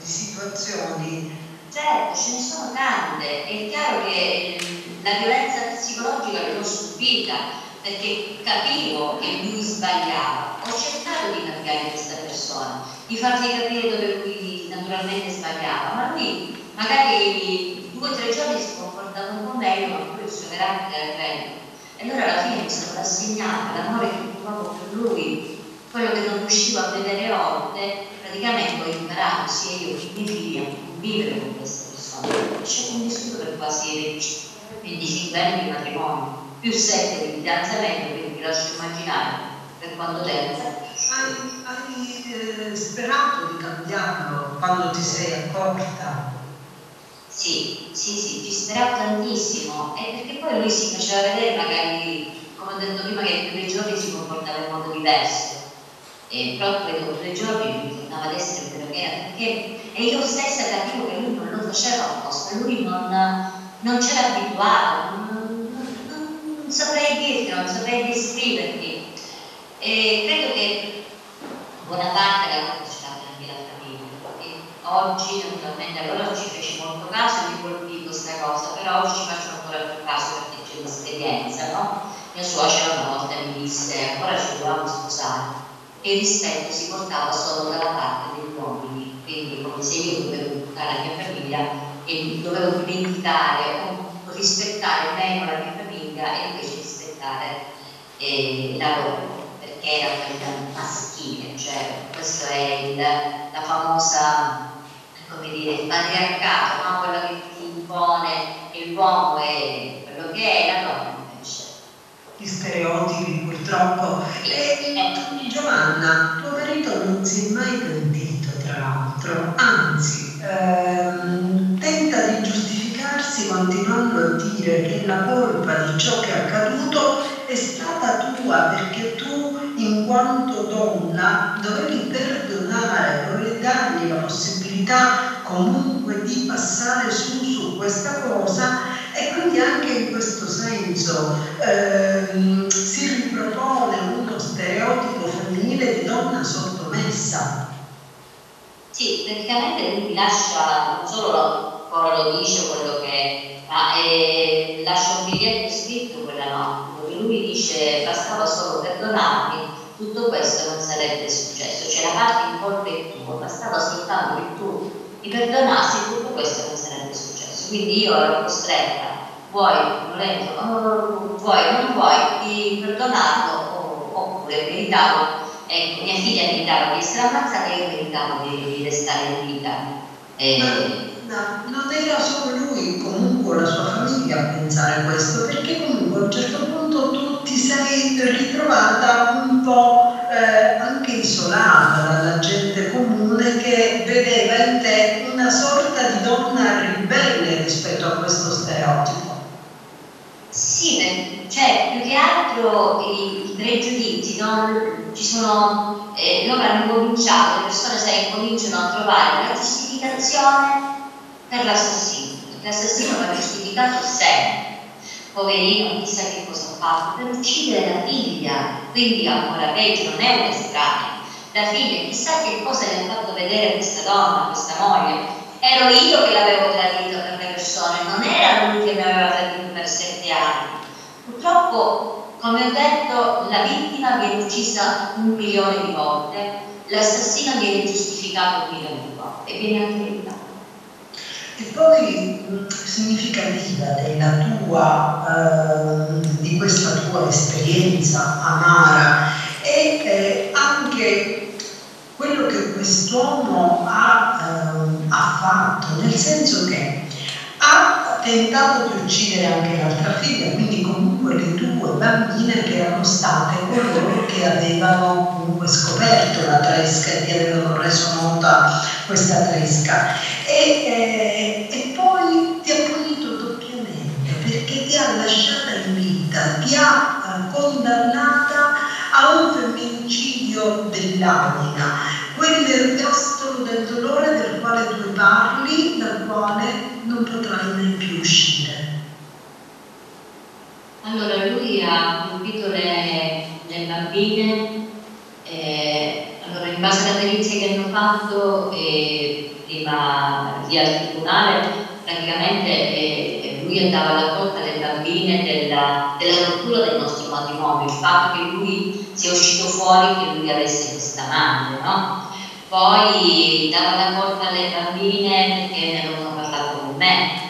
situazioni. Certo, ce ne sono tante. È chiaro che la violenza psicologica l'ho subita perché capivo che lui sbagliava. Ho cercato di cambiare questa persona, di fargli capire dove lui naturalmente sbagliava, ma lui magari 2 o 3 giorni si comportava un po' meglio, ma poi il suo carattere era bello. E allora alla fine mi sono rassegnata all'amore che proprio per lui, quello che non riuscivo a vedere oltre, praticamente ho imparato sia io che i miei figli a convivere con queste persone. Ci ho convissuto per quasi 25 anni di matrimonio, più 7 di fidanzamento, quindi vi lascio immaginare per quanto tempo. Hai sperato di cambiarlo quando ti sei accorta? Sì, ci speravo tantissimo, e perché poi lui si faceva vedere, magari, come ho detto prima, che in 2 giorni si comportava in modo diverso, e proprio dopo 2 giorni lui tornava ad essere quello che era, e io stessa capivo che lui non lo faceva apposta, lui non c'era abituato, non saprei dirti, non saprei descriverti, e credo che buona parte della cosa c'è stata anche la famiglia. Oggi, naturalmente, allora ci feci molto caso e mi colpì questa cosa, però oggi ci faccio ancora più caso perché c'è un'esperienza, no? Mio suocero una volta mi disse, ancora ci dovevamo sposare, e il rispetto si portava solo dalla parte degli uomini, quindi come se io dovevo educare la mia famiglia e dovevo dimenticare o rispettare meno la mia famiglia e invece rispettare la loro, perché era quella maschile, cioè questo è la famosa, come dire, il patriarcato, no? Quello che ti impone che l'uomo è quello che è, la donna invece. Gli stereotipi purtroppo. Giovanna, tuo marito non si è mai pentito, tra l'altro, anzi tenta di giustificarsi continuando a dire che la colpa di ciò che è accaduto è stata tua, perché tu in quanto donna dovevi perdonare, dovevi dargli la possibilità comunque di passare su questa cosa, e quindi anche in questo senso si ripropone uno stereotipo femminile di donna sottomessa. Sì, praticamente lui mi lascia, non solo ora lo dice quello che è, ma lascia un biglietto scritto quella notte, dove lui dice bastava solo perdonarmi, tutto questo non sarebbe successo, cioè la parte in colpa è tua, bastava soltanto che tu mi perdonassi, tutto questo non sarebbe successo. Quindi io ero costretta, vuoi, volendo, vuoi, non vuoi, di perdonarlo, oppure meritavo. Ecco, mia figlia meritava di essere ammazzata e io meritavo di restare in vita. No, non era solo lui, comunque la sua famiglia a pensare questo, perché comunque a un certo punto tu ti sei ritrovata un po' anche isolata dalla gente comune che vedeva in te una sorta di donna ribelle rispetto a questo stereotipo. Sì, cioè più che altro i pregiudizi, no? Ci sono, loro hanno cominciato, le persone sai, cominciano a trovare la giustificazione per l'assassino, perché l'assassino va giustificato sempre, poverino, chissà che cosa ha fatto, per uccidere la figlia, quindi ancora peggio, non è un estraneo, la figlia, chissà che cosa le ha fatto vedere questa donna, questa moglie. Ero io che l'avevo tradito per le persone, non era lui che mi aveva tradito per 7 anni. Purtroppo, come ho detto, la vittima viene uccisa 1 milione di volte, l'assassino viene giustificato 1 milione di volte e viene anche evitato. E poi significativa di questa tua esperienza amara è anche quello che quest'uomo ha fatto, nel senso che ha tentato di uccidere anche l'altra figlia, quindi comunque le 2 bambine che erano state coloro che avevano comunque scoperto la tresca e che avevano reso nota questa tresca, e poi ti ha punito doppiamente perché ti ha lasciata in vita, ti ha condannata a un femminicidio dell'anima, quell'ergastolo del dolore del quale tu parli, dal quale non potrai mai più uscire. Allora, lui ha colpito le bambine, allora in base alle perizie che hanno fatto prima lì al tribunale, praticamente lui andava alla raccolta alle bambine della rottura del nostro matrimonio, il fatto che lui sia uscito fuori, che lui avesse questa madre, no? Poi dava la colpa alle bambine perché ne avevano parlato con me.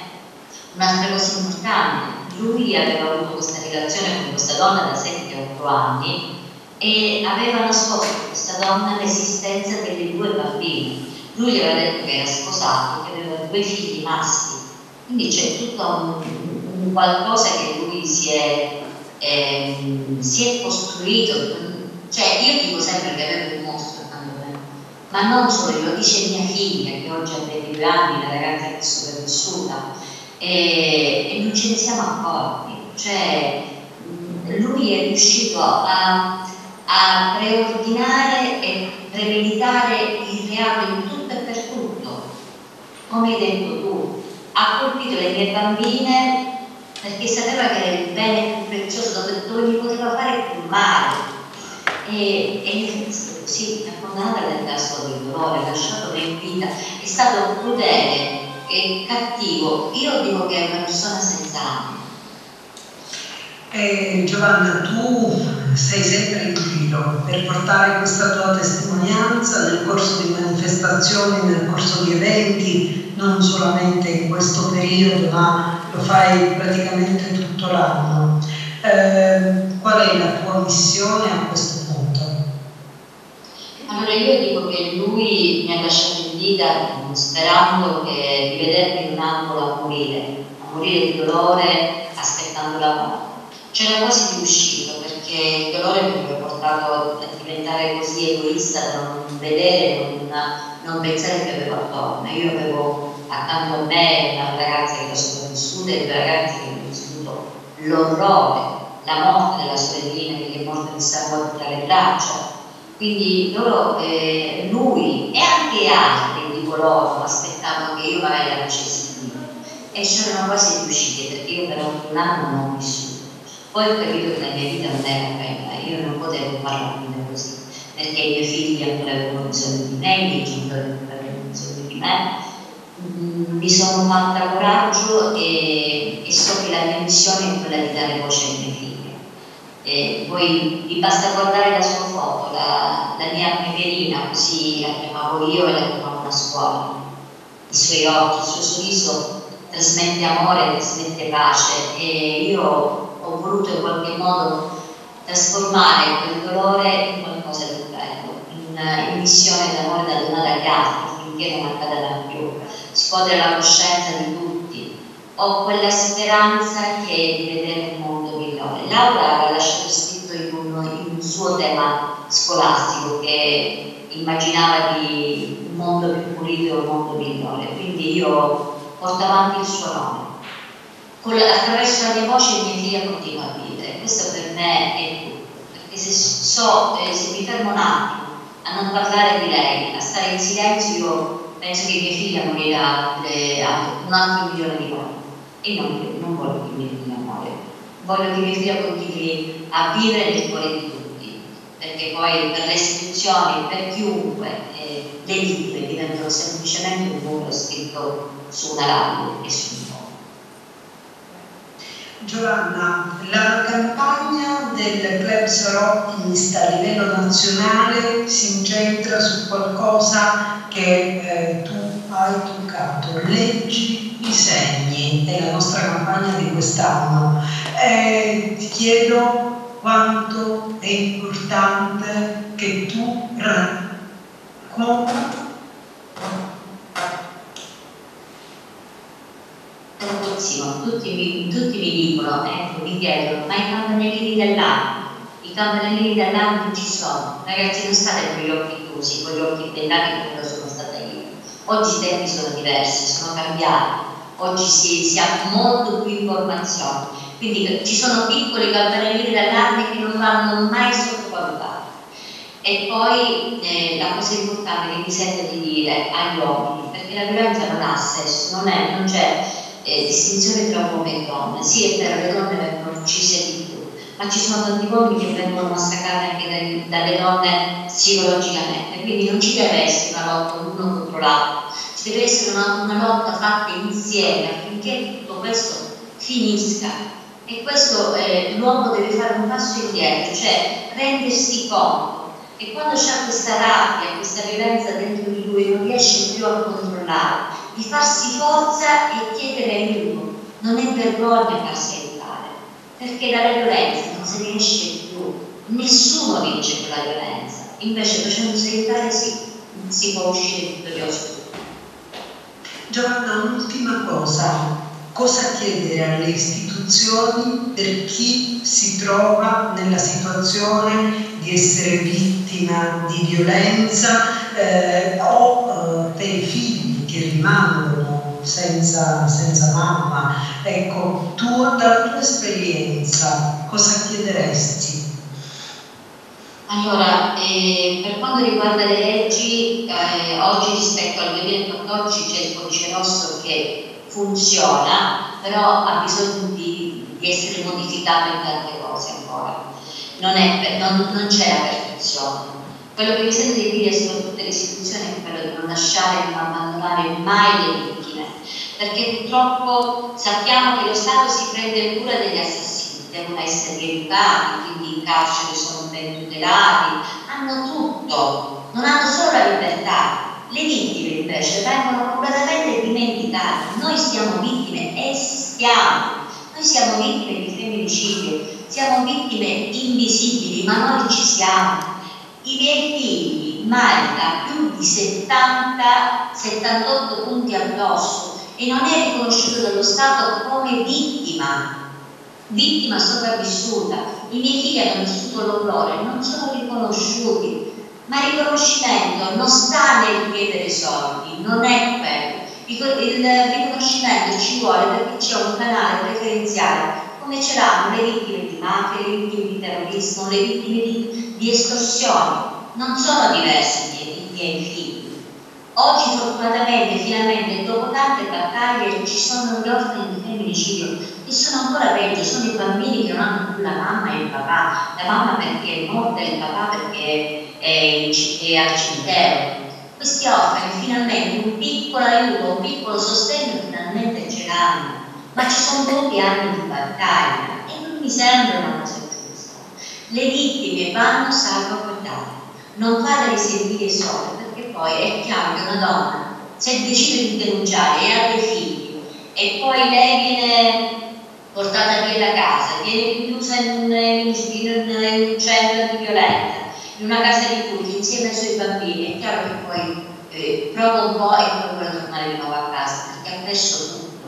Un'altra cosa importante, lui aveva avuto questa relazione con questa donna da 7-8 anni e aveva nascosto a questa donna l'esistenza delle 2 bambine. Lui gli aveva detto che era sposato, che aveva 2 figli maschi, quindi c'è tutto un qualcosa che lui si è costruito. Cioè, io dico sempre che avevo un mostro accanto a me, ma non solo, lo dice mia figlia che oggi ha 22 anni, la ragazza che è sopravvissuta, e non ce ne siamo accorti. Cioè, lui è riuscito a preordinare e premeditare il reato in tutto e per tutto, come hai detto tu. Ha colpito le mie bambine perché sapeva che era il bene più prezioso dove mi poteva fare più male, e in effetti così è condannata nel caso del dolore, lasciato in vita, è stato crudele e cattivo. Io dico che è una persona senza anima. Giovanna, tu sei sempre in giro per portare questa tua testimonianza nel corso di manifestazioni, nel corso di eventi, non solamente in questo periodo, ma lo fai praticamente tutto l'anno. Qual è la tua missione a questo punto? Allora, io dico che lui mi ha lasciato in vita sperando di vedermi in un angolo a morire di dolore, aspettando la morte. C'era quasi riuscito, perché il dolore mi aveva portato a diventare così egoista da non vedere, non pensare che avevo attorno. Io avevo accanto a me una ragazza che era sopravvissuta e 2 ragazzi che hanno vissuto l'orrore, la morte della sorellina che gli è morta di sangue tra le braccia. Quindi lui e anche altri di coloro aspettavano che io magari la facessi vivere, e c'erano quasi riusciti, perché io per 1 anno non ho vissuto. Poi ho capito che la mia vita non era quella, io non potevo fare la vita così, perché i miei figli ancora avevano bisogno di me, i miei genitori ancora avevano bisogno di me. Mi sono fatta coraggio e so che la mia missione è quella di dare voce ai miei figli. E poi vi basta guardare la sua foto, la mia peperina, così la chiamavo io e la chiamavo una scuola. I suoi occhi, il suo sorriso trasmette amore, trasmette pace, e io ho voluto in qualche modo trasformare quel dolore in qualcosa di bello, in missione d'amore da donare agli altri, finché non accada più, scuotere la coscienza di tutti. Ho quella speranza che di vedere un mondo migliore. Laura aveva lasciato scritto in un suo tema scolastico che immaginava di un mondo più pulito e un mondo migliore, quindi io porto avanti il suo nome. Attraverso la mia voce mia figlia continua a vivere. Questo per me è tutto, perché se mi fermo un attimo a non parlare di lei, a stare in silenzio, io penso che mia figlia morirà un altro milione di volte, e non voglio che mia figlia muore, voglio che mia figlia continui a vivere nel cuore di tutti, perché poi per le istituzioni, per chiunque, le lingue diventano semplicemente un numero scritto su una radio e su un foglio. Giovanna, la campagna del Club Optimist a livello nazionale si incentra su qualcosa che tu hai toccato. Leggi i segni, è la nostra campagna di quest'anno. Ti chiedo quanto è importante che tu tutti mi dicono, mi chiedono, ma i campanellini dell'anno? I campanellini dell'anno non ci sono. Ragazzi, non state con gli occhi chiusi, con gli occhi bendati come lo sono stata io. Oggi i tempi sono diversi, sono cambiati, oggi si ha molto più informazione, quindi ci sono piccoli campanellini dell'anno che non vanno mai sottovalutati. E poi la cosa importante che mi sento di dire agli uomini, perché la violenza non ha sesso, non c'è distinzione tra uomo e donna. Sì, è vero, le donne vengono uccise di più, ma ci sono tanti uomini che vengono massacrati anche dalle donne psicologicamente, quindi non ci deve essere una lotta l'uno contro l'altro, ci deve essere una lotta fatta insieme affinché tutto questo finisca. E questo l'uomo deve fare un passo indietro, cioè rendersi conto che quando c'è questa rabbia, questa violenza dentro di lui, non riesce più a controllare, di farsi forza e chiedere aiuto. Non è vergogna farsi aiutare, perché dalla violenza non si riesce più. nessuno vince con la violenza, invece facendosi aiutare si può uscire vittoriosi. Giovanna, un'ultima cosa chiedere alle istituzioni per chi si trova nella situazione di essere vittima di violenza o per i figli che rimangono senza mamma? Ecco, dalla tua esperienza cosa chiederesti? Allora, per quanto riguarda le leggi, oggi rispetto al 2014 c'è il codice rosso che funziona, però ha bisogno di essere modificato in tante cose ancora. Non c'è la perfezione. Quello che mi sento di dire soprattutto le istituzioni è quello di non lasciare, di non abbandonare mai le vittime, perché purtroppo sappiamo che lo Stato si prende cura degli assassini, devono essere educati, quindi in carcere sono ben tutelati, hanno tutto, non hanno solo la libertà. Le vittime invece vengono completamente dimenticate. Noi siamo vittime, esistiamo, noi siamo vittime di femminicidio, siamo vittime invisibili, ma noi ci siamo. I miei figli maritano più di 78 punti addosso e non è riconosciuto dallo Stato come vittima sopravvissuta. I miei figli hanno vissuto l'orrore, non sono riconosciuti, ma il riconoscimento non sta nel chiedere soldi, non è quello. Il riconoscimento ci vuole perché c'è un canale preferenziale, come ce l'hanno le vittime di mafia, le vittime di terrorismo, le vittime di estorsioni. Non sono diversi i miei figli. Oggi fortunatamente, finalmente, dopo tante battaglie, ci sono gli orfani di femminicidio e sono ancora peggio, sono i bambini che non hanno più la mamma e il papà, la mamma perché è morta e il papà perché è al cimitero. Questi orfani finalmente un piccolo aiuto, un piccolo sostegno finalmente ce l'hanno, ma ci sono pochi anni di battaglia e non mi sembra una cosa giusta. Le vittime vanno salvaguardate, non farle sentire sole, perché poi è chiaro che una donna, se decide di denunciare e ha dei figli e poi lei viene portata via da casa, viene chiusa in un centro di violenza, in una casa di rifugi insieme ai suoi bambini, è chiaro che poi prova un po' e poi vuole tornare di nuovo a casa perché ha perso tutto.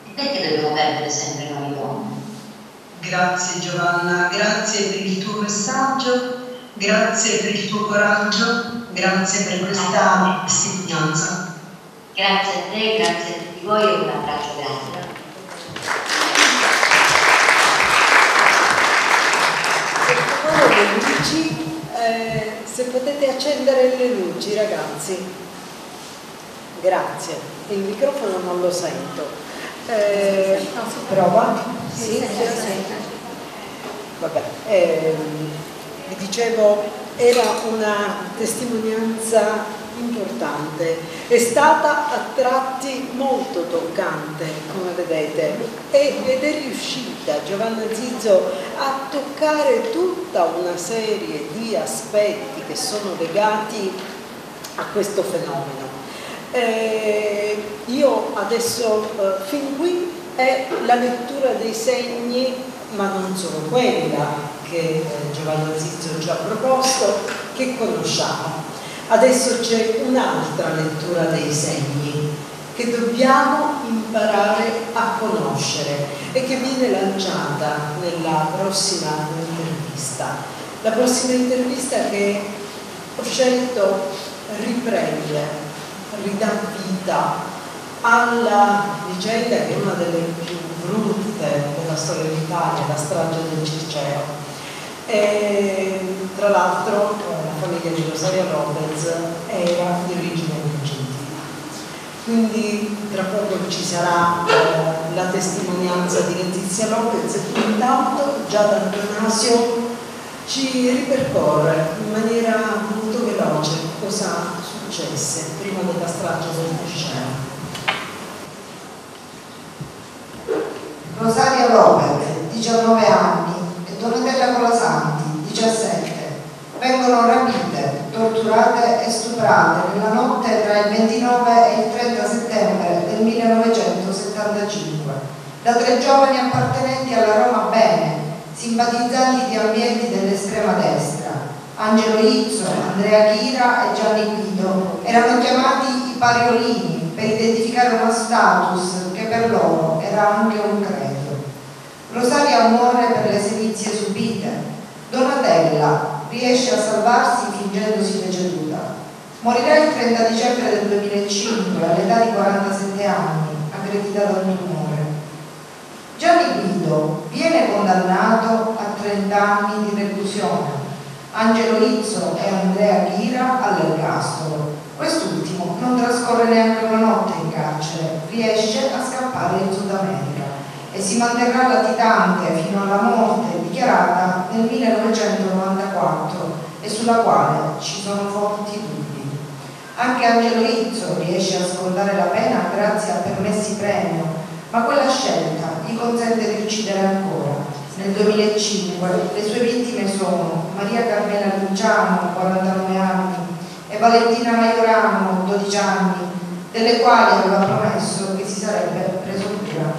E perché dobbiamo perdere sempre noi donne? Grazie Giovanna, grazie per il tuo messaggio, grazie per il tuo coraggio, grazie per questa testimonianza. Grazie a te, grazie a tutti voi e un abbraccio grande. Le luci, se potete accendere le luci, ragazzi. Grazie. Il microfono non lo sento. Prova? Sì? Vabbè. Vi dicevo, era una testimonianza importante, è stata a tratti molto toccante, come vedete, ed è riuscita Giovanna Zizzo a toccare tutta una serie di aspetti che sono legati a questo fenomeno. Io adesso fin qui è la lettura dei segni, ma non solo quella che Giovanna Zizzo ci ha proposto, che conosciamo. Adesso c'è un'altra lettura dei segni che dobbiamo imparare a conoscere e che viene lanciata nella prossima intervista. La prossima intervista che ho scelto riprende, ridà vita alla vicenda che è una delle più brutte della storia d'Italia, la strage del Circeo. E, tra l'altro la famiglia di Rosario Lopez era di origine argentina, quindi tra poco ci sarà la testimonianza di Letizia Lopez. Intanto già D'Antonasio ci ripercorre in maniera molto veloce cosa successe prima della strage del Circeo. Rosario Lopez, 19 anni, e Donatella Colasanti, 17, vengono rapite, torturate e stuprate nella notte tra il 29 e il 30 settembre del 1975 da 3 giovani appartenenti alla Roma Bene, simpatizzanti di ambienti dell'estrema destra. Angelo Izzo, Andrea Chira e Gianni Guido erano chiamati i pariolini per identificare uno status che per loro era anche un credo. Rosaria muore per le sevizie subite. Donatella riesce a salvarsi fingendosi deceduta. Morirà il 30 dicembre del 2005 all'età di 47 anni, aggredita da un tumore. Gianni Guido viene condannato a 30 anni di reclusione. Angelo Izzo e Andrea Chira all'ergastolo. Quest'ultimo non trascorre neanche una notte in carcere, riesce a scappare in Sud America e si manterrà latitante fino alla morte dichiarata nel 1994 e sulla quale ci sono forti dubbi. Anche Angelo Izzo riesce a scontare la pena grazie a permessi premio, ma quella scelta gli consente di uccidere ancora. Nel 2005 le sue vittime sono Maria Carmela Luciano, 49 anni, e Valentina Maiorano, 12 anni, delle quali aveva promesso che si sarebbe preso cura.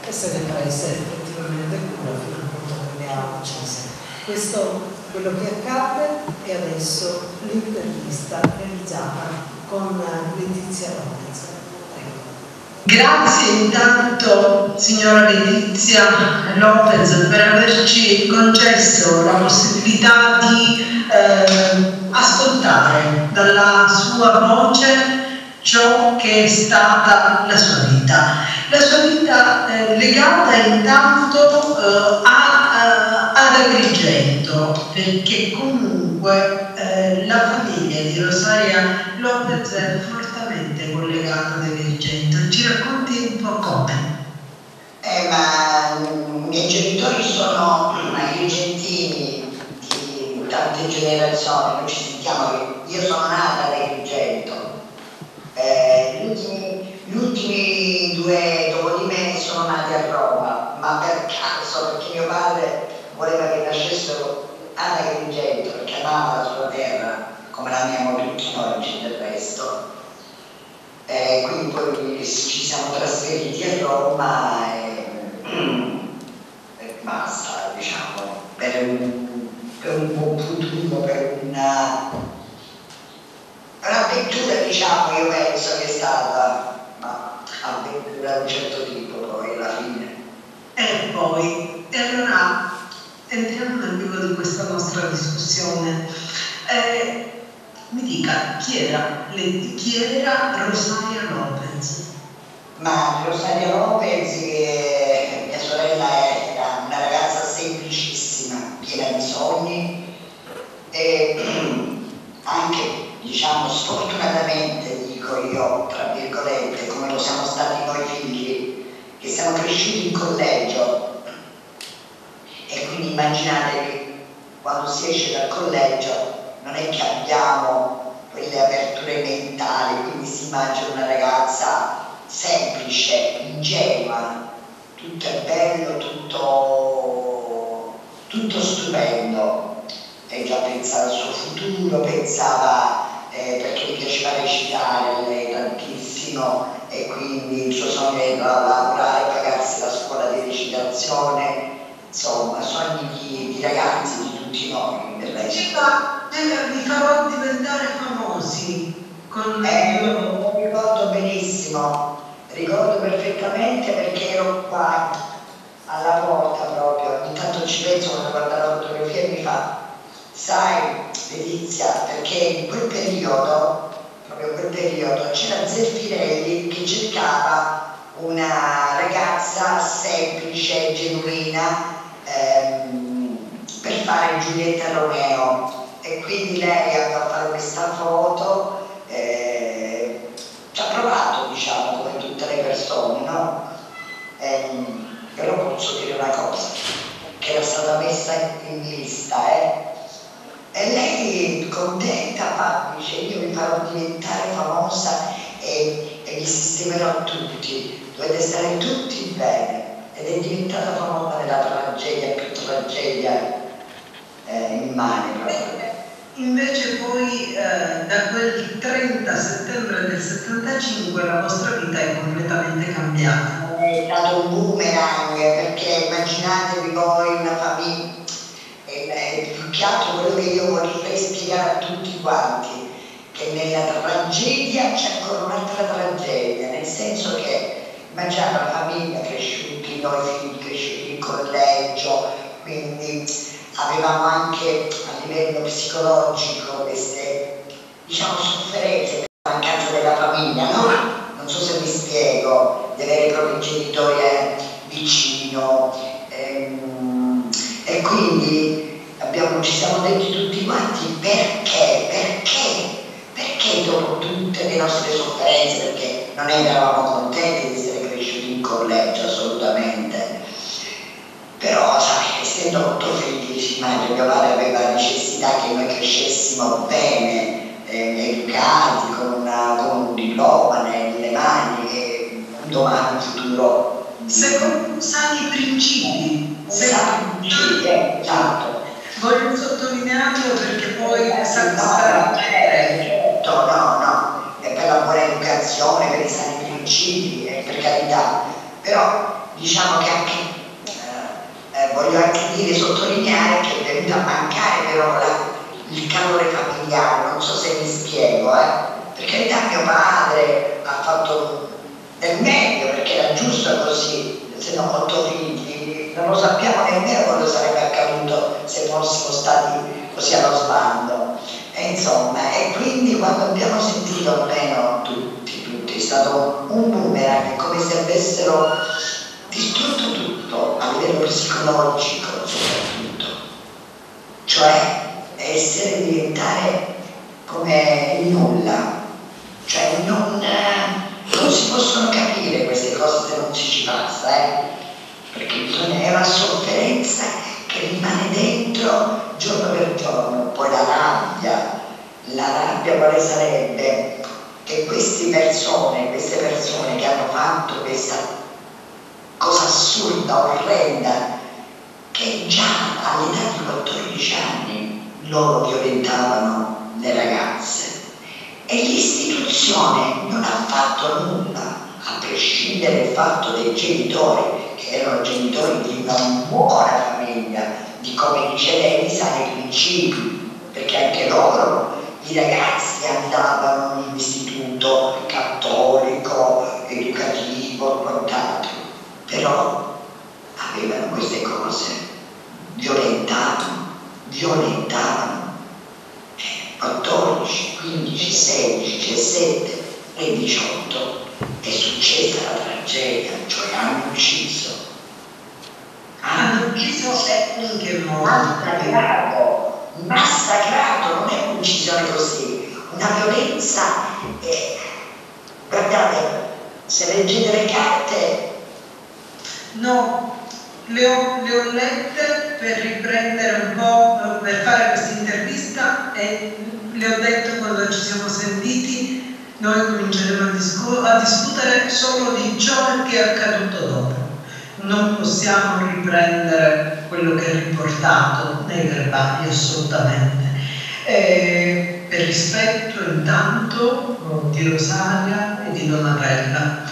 E se ne prese effettivamente cura fino al punto che le ha uccise. Questo è quello che accade, e adesso l'intervista realizzata con Letizia Lopez. Grazie intanto signora Letizia Lopez per averci concesso la possibilità di ascoltare dalla sua voce ciò che è stata la sua vita legata intanto ad Agrigento, perché comunque la famiglia di Rosaria Lopez è fortemente collegata ad Agrigento. Ci racconti un po' come? Ma i miei genitori sono agrigentini di tante generazioni, noi ci sentiamo, io sono nata ad Agrigento. Gli ultimi due dopo di me sono nati a Roma, ma per caso, perché mio padre voleva che nascessero ad Agrigento, perché amava la sua terra, come l'amiamo tutti noi del resto. Quindi poi ci siamo trasferiti a Roma e basta, diciamo, per un buon futuro, per un'avventura, diciamo, io penso che è stata un'avventura di un certo tipo poi alla fine. E poi, e allora entriamo nel vivo di questa nostra discussione. Mi dica, chi era Rosaria Lopez? Ma Rosaria Lopez, mia sorella, era una ragazza semplicissima, piena di sogni e anche, diciamo, sfortunatamente, dico io, tra virgolette, come lo siamo stati noi figli, che siamo cresciuti in collegio. E quindi immaginate che quando si esce dal collegio non è che abbiamo quelle aperture mentali, quindi si immagina una ragazza semplice, ingenua, tutto è bello, tutto stupendo. Lei già pensava al suo futuro, pensava, perché gli piaceva recitare lei tantissimo, e quindi il suo sogno era lavorare, pagarsi la scuola di recitazione, insomma, sogni di ragazzi di tutti noi del resto. Vi farò diventare famosi con lo ricordo benissimo, ricordo perfettamente, perché ero qua alla porta proprio, ogni tanto ci penso quando guardo la fotografia e mi fa: sai Letizia, perché in quel periodo, proprio in quel periodo, c'era Zeffirelli che cercava una ragazza semplice, genuina, per fare Giulietta Romeo, e quindi lei andò a fare questa foto, ci ha provato, diciamo, come tutte le persone, no? Però posso dire una cosa, che era stata messa in lista, e lei contenta, dice: io mi farò diventare famosa e vi sistemerò tutti, dovete stare tutti bene. Ed è diventata famosa nella tragedia, più tragedia immane proprio. Invece poi da quel 30 settembre del 75 la vostra vita è completamente cambiata. è stato un boomerang, perché immaginatevi voi una famiglia, più che altro quello che io vorrei spiegare a tutti quanti, che nella tragedia c'è ancora un'altra tragedia, nel senso che immaginate la famiglia cresciuti, noi figli cresciuti in collegio, quindi avevamo anche a livello psicologico queste, diciamo, sofferenze per la mancanza della famiglia, no? Non so se mi spiego, di avere i propri genitori vicino, e quindi ci siamo detti tutti quanti perché dopo tutte le nostre sofferenze, perché non eravamo contenti di essere cresciuti in collegio, assolutamente, però sai, essendo 8 figli, si immagina, mio padre aveva necessità che noi crescessimo bene, educati, con un diploma nelle mani, e un domani, un futuro. Secondo sani principi. Esatto. Voglio sottolinearlo perché poi no, è per la buona educazione, per i sani principi, per carità, però diciamo che anche voglio anche sottolineare che è venuto a mancare però il calore familiare, non so se mi spiego, per carità mio padre ha fatto del meglio, perché era giusto così, se no 8 figli, non lo sappiamo nemmeno cosa sarebbe accaduto se fossimo stati così allo sbando, e quindi quando abbiamo sentito, almeno tutti, è stato un boomerang, come se avessero distrutto tutto a livello psicologico soprattutto, cioè diventare come il nulla, cioè non si possono capire queste cose se non ci passa, perché è una sofferenza che rimane dentro giorno per giorno. Poi la rabbia quale sarebbe? Che queste persone che hanno fatto questa cosa assurda, orrenda, che già all'età di 14 anni loro violentavano le ragazze, e l'istituzione non ha fatto nulla, a prescindere dal fatto dei genitori, che erano genitori di una buona famiglia, di, come dice lei, di sani principi, perché anche loro, i ragazzi, andavano in un istituto cattolico, educativo, quant'altro, però avevano queste cose, violentavano 14, 15, 16, 17 e 18 è successa la tragedia, cioè hanno ucciso in che modo? Massacrato, non è un'uccisione così, una violenza, guardate, se leggete le carte. No, le ho lette per riprendere un po', per fare questa intervista, e le ho detto quando ci siamo sentiti, noi cominceremo a discutere solo di ciò che è accaduto dopo. Non possiamo riprendere quello che è riportato nei verbali, assolutamente. Per rispetto intanto di Rosaria e di Donatella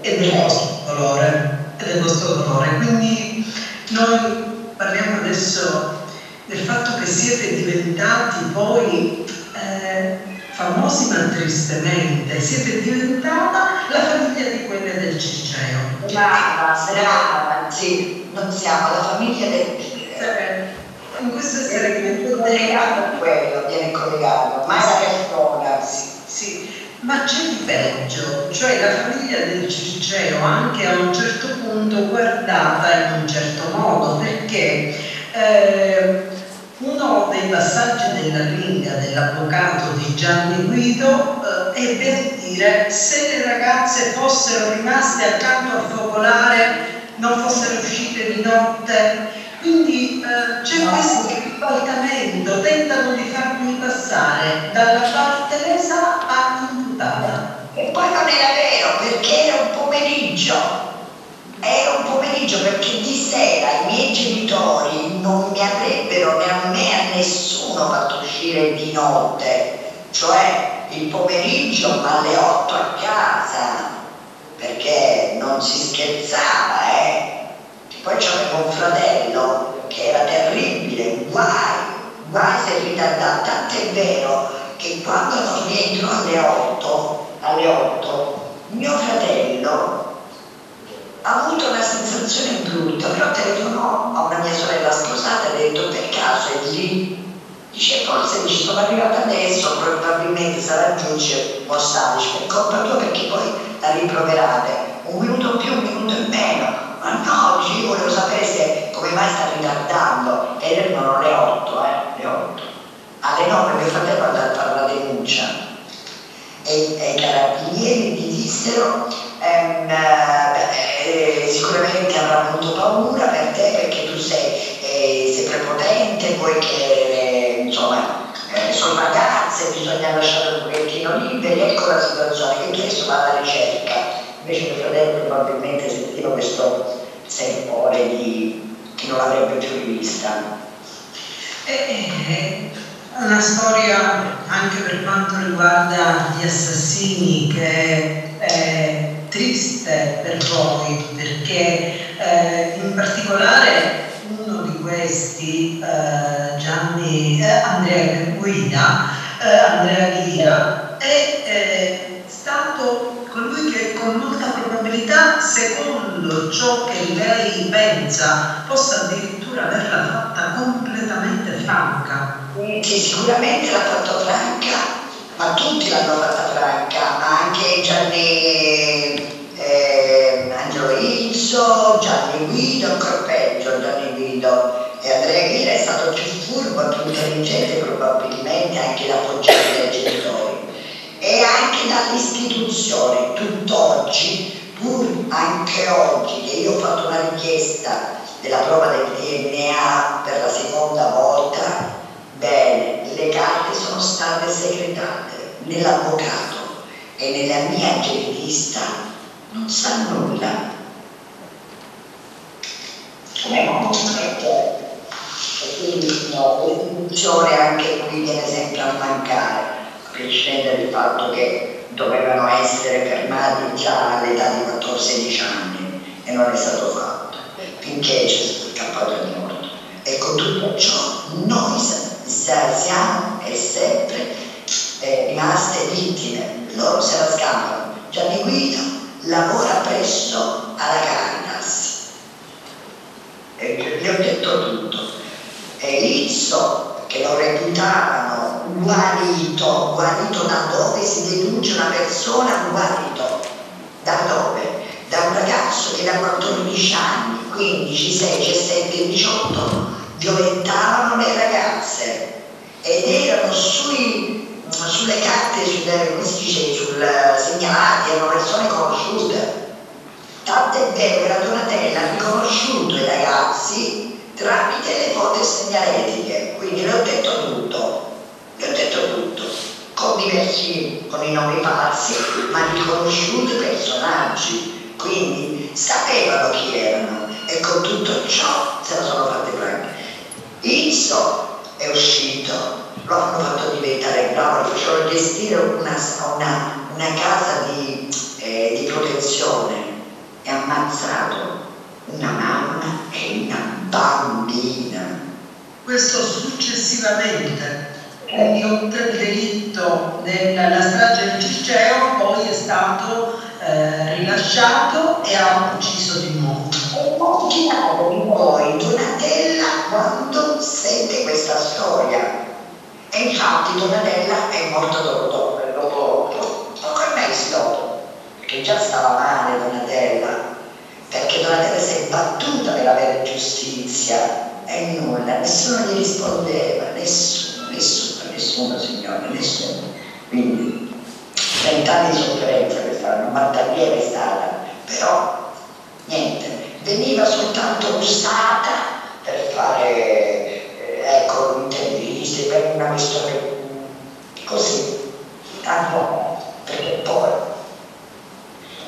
e del vostro dolore. Quindi noi parliamo adesso del fatto che siete diventati poi famosi, ma tristemente siete diventata la famiglia di quelle del Circeo. Brava, sì, non siamo la famiglia del Circeo. In questo essere collegato a quello, viene collegato, ma è la persona. Sì, ma c'è di peggio, cioè la famiglia del Circeo anche a un certo punto guardata in un certo modo, perché uno dei passaggi della linea dell'avvocato di Gianni Guido è per dire: se le ragazze fossero rimaste accanto al focolare, non fossero uscite di notte. Quindi c'è questo ribaltamento, tentano di farmi passare dalla parte lesa all'imputata. E poi non era vero, perché era un pomeriggio. Era un pomeriggio, perché di sera i miei genitori non mi avrebbero, né a me né a nessuno, fatto uscire di notte, cioè il pomeriggio alle 8 a casa, perché non si scherzava, Poi c'avevo un fratello che era terribile, guai se ritardato, tant'è vero che quando non rientro alle 8, mio fratello ha avuto una sensazione brutta, però telefonò a una mia sorella sposata e ha detto per caso è lì? Dice forse ci sono arrivata adesso, probabilmente sarà giù, dice Mostadici, per colpa tua perché poi la rimproverate, 1 minuto più, 1 minuto in meno, ma no, dice io volevo sapere se come mai sta ritardando, ed erano le 8, le 8. Alle 9 mio fratello è andato a fare la denuncia e i carabinieri gli dissero sicuramente avrà avuto paura per te perché tu sei prepotente, poi che sono ragazze, bisogna lasciare un pochettino liberi, ecco la situazione, che adesso va alla ricerca. Invece mio fratello probabilmente sentiva questo sempore di che non l'avrebbe più rivista. Una storia anche per quanto riguarda gli assassini che è triste per voi, perché in particolare uno di questi, Andrea Ghira, è stato colui che con molta probabilità, secondo ciò che lei pensa, possa addirittura averla fatta completamente franca. Sì, sicuramente l'ha fatto franca, ma tutti l'hanno fatta franca, anche Angelo Izzo, Gianni Guido, ancora peggio Gianni Guido, e Andrea Ghira è stato più furbo, più intelligente probabilmente anche da appoggiare dai genitori e anche dall'istituzione. Tutt'oggi, pur anche oggi che io ho fatto una richiesta della prova del DNA per la seconda volta, bene, le carte sono state segretate, nell'avvocato e nella mia genetista non sa nulla. Come molte. E quindi l'istituzione anche qui viene sempre a mancare, a prescindere dal fatto che dovevano essere fermati già all'età di 14-16 anni e non è stato fatto, finché c'è scappato il morto. E con tutto ciò noi siamo e sempre rimaste vittime, loro se la scappano. Gianni Guido lavora presso alla Caritas e gli ho detto tutto, e Izzo che lo reputavano guarito da dove si denuncia una persona guarito, da dove? Da un ragazzo che da 14 anni, 15, 16, 17, 18 violentavano le ragazze ed erano sulle carte, come si dice, segnalati, erano persone conosciute. Tant'è vero che la Donatella ha riconosciuto i ragazzi tramite le foto segnaletiche, quindi le ho detto tutto, con i nomi falsi, ma riconosciuti personaggi, quindi sapevano chi erano e con tutto ciò se la sono fatte franche. Izzo è uscito, lo hanno fatto diventare bravo, lo facevano gestire una casa di protezione e ha ammazzato una mamma e una bambina. Questo successivamente, quindi oltre il delitto della strage del Circeo, poi è stato rilasciato e ha ucciso di nuovo. E immaginatevi voi Donatella quando sente questa storia. E infatti Donatella è morta dopo poco mesi dopo, perché già stava male Donatella, perché Donatella si è battuta per avere giustizia e nulla, nessuno gli rispondeva, nessuno signore, nessuno. Quindi 20 anni di sofferenza questa, una battagliera è stata, però niente, veniva soltanto usata per fare interviste, per una questione così, tanto perché poi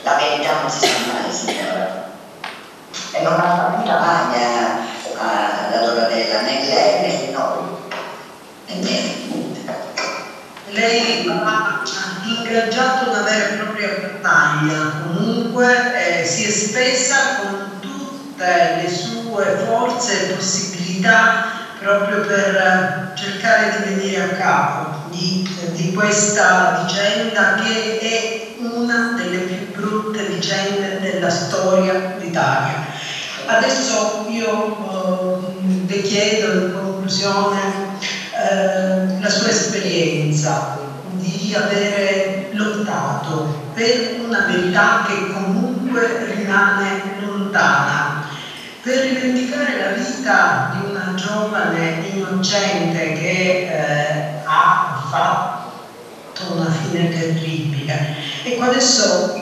la verità non si sa mai, signora, e non ha capito mai la Donatella, né lei né noi, Lei ha ingaggiato una vera e propria battaglia, comunque comunque si è spesa con tutte le sue forze e possibilità proprio per cercare di venire a capo di questa vicenda, che è una delle più brutte vicende della storia d'Italia. Adesso io le chiedo in conclusione la sua esperienza di avere lottato per una verità che comunque rimane lontana, per rivendicare la vita di una giovane innocente che ha fatto una fine terribile. Ecco, adesso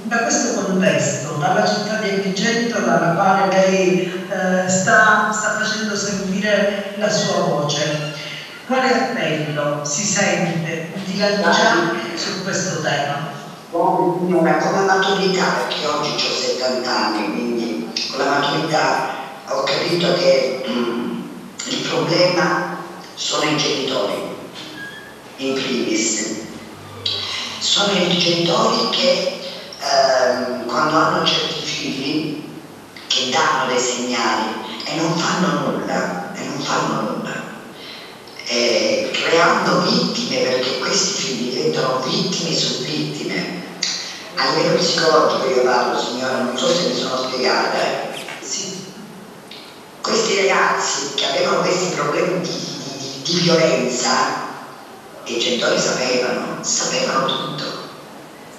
da questo contesto, dalla città di Agrigento, dalla quale lei sta facendo sentire la sua voce, quale appello si sente di lanciare su questo tema? Come maturità, perché oggi ho 70 anni, quindi con la maturità ho capito che il problema sono i genitori, in primis. Sono i genitori che quando hanno certi figli che danno dei segnali e non fanno nulla, creando vittime, perché questi figli diventano vittime su vittime. A livello psicologico io parlo, signora, non so se mi sono spiegata. Sì. Questi ragazzi che avevano questi problemi di violenza, i genitori sapevano tutto,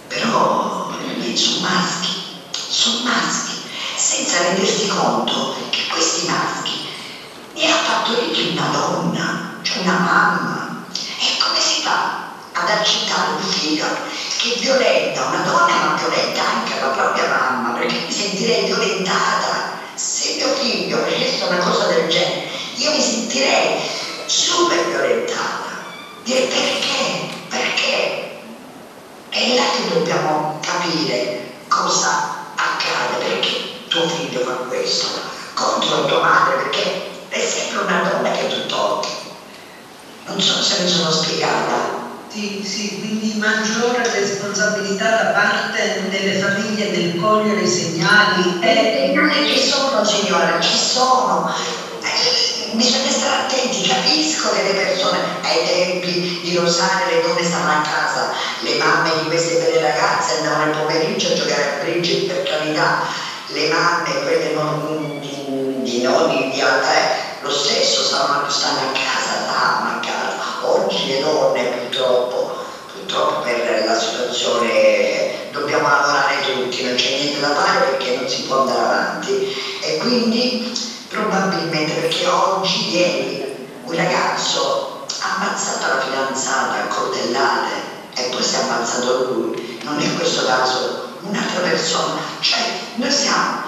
però sono maschi, senza rendersi conto che questi maschi ne ha partoriti una donna, cioè una mamma. E come si fa ad accettare un figlio che violenta una donna, ma violenta anche la propria mamma? Perché mi sentirei violentata se mio figlio facesse una cosa del genere. Io mi sentirei super violentata. Dire perché? È là che dobbiamo capire cosa accade, perché tuo figlio fa questo contro tua madre, perché è sempre una donna che tu tocchi. Non so se mi sono spiegata. Sì, quindi maggiore responsabilità da parte delle famiglie nel cogliere i segnali. Che sono, signora, che sono? Bisogna stare attenti, capisco che le persone ai tempi di Rosario le donne stavano a casa, le mamme di queste belle ragazze andavano il pomeriggio a giocare a bridge, per carità, le mamme, quelle di nonni, di altre, lo stesso stavano a casa. Oggi le donne purtroppo per la situazione dobbiamo lavorare tutti, non c'è niente da fare perché non si può andare avanti, e quindi probabilmente perché ieri un ragazzo ha ammazzato la fidanzata a coltellate e poi si è ammazzato lui. Non è questo caso un'altra persona, cioè noi siamo